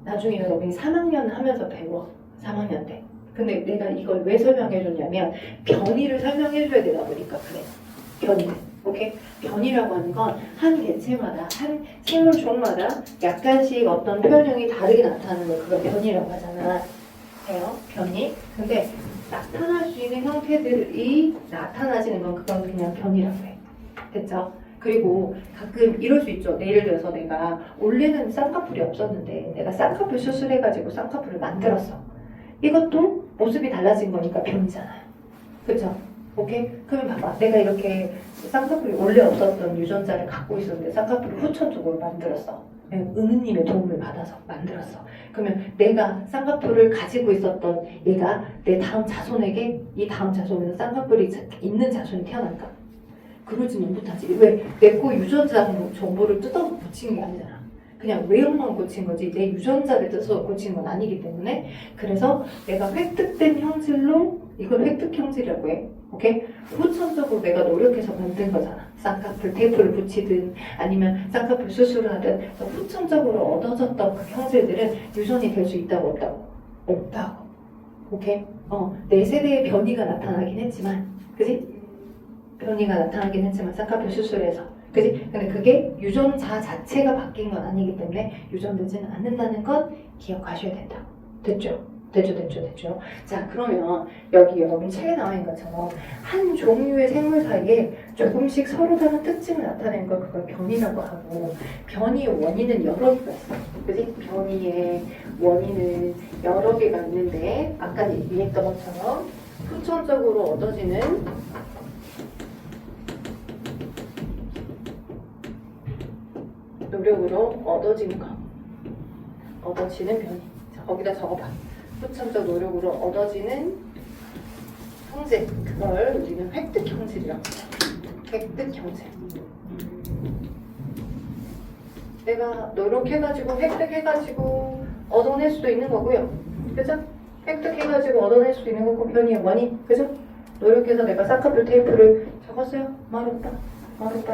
나중에 여러분이 3학년 하면서 배워. 3학년 때. 근데 내가 이걸 왜 설명해줬냐면 변이를 설명해줘야 되다 보니까 그래. 변이를. 오케이? 변이라고 하는 건 한 개체마다, 한 생물종마다 약간씩 어떤 표현형이 다르게 나타나는 걸 그걸 변이라고 하잖아. 해요? 변이. 근데 나타날 수 있는 형태들이 나타나지는 건 그건 그냥 변이라고 해. 됐죠? 그리고 가끔 이럴 수 있죠. 예를 들어서 내가 원래는 쌍꺼풀이 없었는데 내가 쌍꺼풀 수술해가지고 쌍꺼풀을 만들었어. 이것도 모습이 달라진 거니까 변이잖아요. 그쵸? 오케이? 그러면 봐봐. 내가 이렇게 쌍꺼풀이 원래 없었던 유전자를 갖고 있었는데 쌍꺼풀을 후천적으로 만들었어. 은우님의 도움을 받아서 만들었어. 그러면 내가 쌍꺼풀을 가지고 있었던 얘가 내 다음 자손에게 이 다음 자손에는 쌍꺼풀이 있는 자손이 태어날까? 그러지는 못하지. 왜? 내 거 유전자 정보를 뜯어 고친 게 아니잖아. 그냥 외형만 고친 거지 내 유전자를 뜯어서 고친 건 아니기 때문에 그래서 내가 획득된 형질로 이걸 획득 형질이라고 해. 오케이? 후천적으로 내가 노력해서 만든 거잖아. 쌍꺼풀 테이프를 붙이든 아니면 쌍꺼풀 수술을 하든 후천적으로 얻어졌던 그 형질들은 유전이 될 수 있다고 없다고? 없다고. 오케이? 내 세대의 변이가 나타나긴 했지만 그지? 변이가 나타나긴 했지만 쌍꺼풀 수술에서 그지? 근데 그게 유전자 자체가 바뀐 건 아니기 때문에 유전되지는 않는다는 건 기억하셔야 된다. 됐죠? 됐죠. 자, 그러면 여기 여러분 책에 나와 있는 것처럼 한 종류의 생물 사이에 조금씩 서로 다른 특징을 나타내는 걸 그걸 변이라고 하고 변이의 원인은 여러 개가 있어. 그지? 변이의 원인은 여러 개가 있는데 아까 얘기했던 것처럼 후천적으로 얻어지는 노력으로 얻어지는 변이. 자, 거기다 적어봐. 후천적 노력으로 얻어지는 형질. 그걸 우리는 획득 형질이라고 해. 획득 형질. 내가 노력해가지고 획득해가지고 얻어낼 수도 있는 거고요. 그죠? 획득해가지고 얻어낼 수도 있는 거고 변이의 원인. 그죠? 노력해서 내가 쌍꺼풀 테이프를 적었어요. 말없다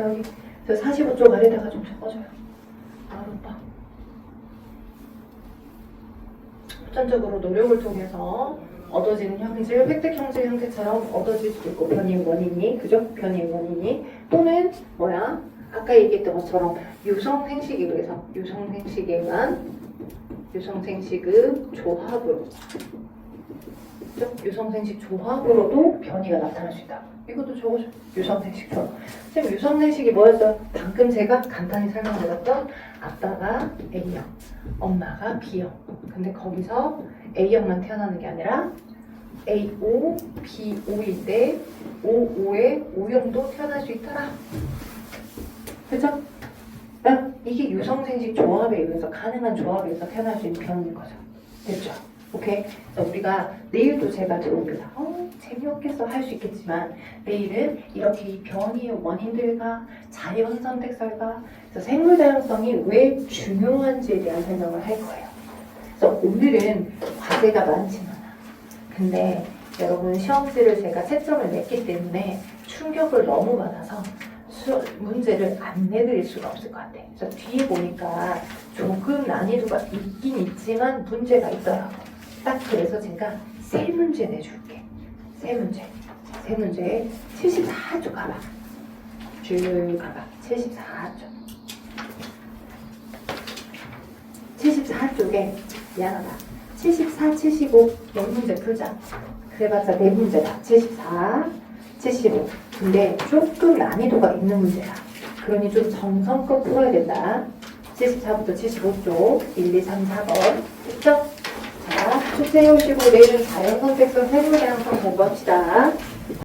여기. 저 45쪽 아래다가 좀 적어줘요. 말없다. 후천적으로 노력을 통해서 얻어지는 형질, 획득 형질 형태처럼 얻어질 수도 있고 변이의 원인이, 그죠? 변이의 원인이 또는 뭐야? 아까 얘기했던 것처럼 유성생식에 의해서 유성생식의 조합으로 그죠? 유성생식 조합으로도 변이가 나타날 수 있다. 이것도 적어줘. 유성생식 조합. 지금 유성생식이 뭐였어요? 방금 제가 간단히 설명드렸던 아빠가 A형, 엄마가 B형. 근데 거기서 A형만 태어나는 게 아니라 A5, B5일 때 O5의 O형도 태어날 수 있더라. 그죠? 이게 유성생식 조합에 의해서 가능한 조합에 의해서 태어날 수 있는 변인 거죠. 됐죠? 오케이? 그래서 우리가 내일도 제가 들어옵니다. 재미없겠어 할 수 있겠지만 내일은 이렇게 이 변이의 원인들과 자연 선택설과 생물 다양성이 왜 중요한지에 대한 설명을 할 거예요. 그래서 오늘은 과제가 많진 않아. 근데 여러분 시험지를 제가 채점을 냈기 때문에 충격을 너무 받아서 문제를 안 내드릴 수가 없을 것 같아. 그래서 뒤에 보니까 조금 난이도가 있긴 있지만 문제가 있더라고. 딱 그래서 제가 세 문제 내줄게. 세 문제에 74쪽 가봐. 쭉 가봐. 74쪽. 74쪽에 미안하다. 74, 75 4문제 풀자. 그래봤자 네 문제다. 74, 75. 근데 조금 난이도가 있는 문제야. 그러니 좀 정성껏 풀어야 된다. 74부터 75쪽 1, 2, 3, 4번 됐죠? 자, 숙제 해오시고 내일은 자연선택선 세부대항선 공부합시다.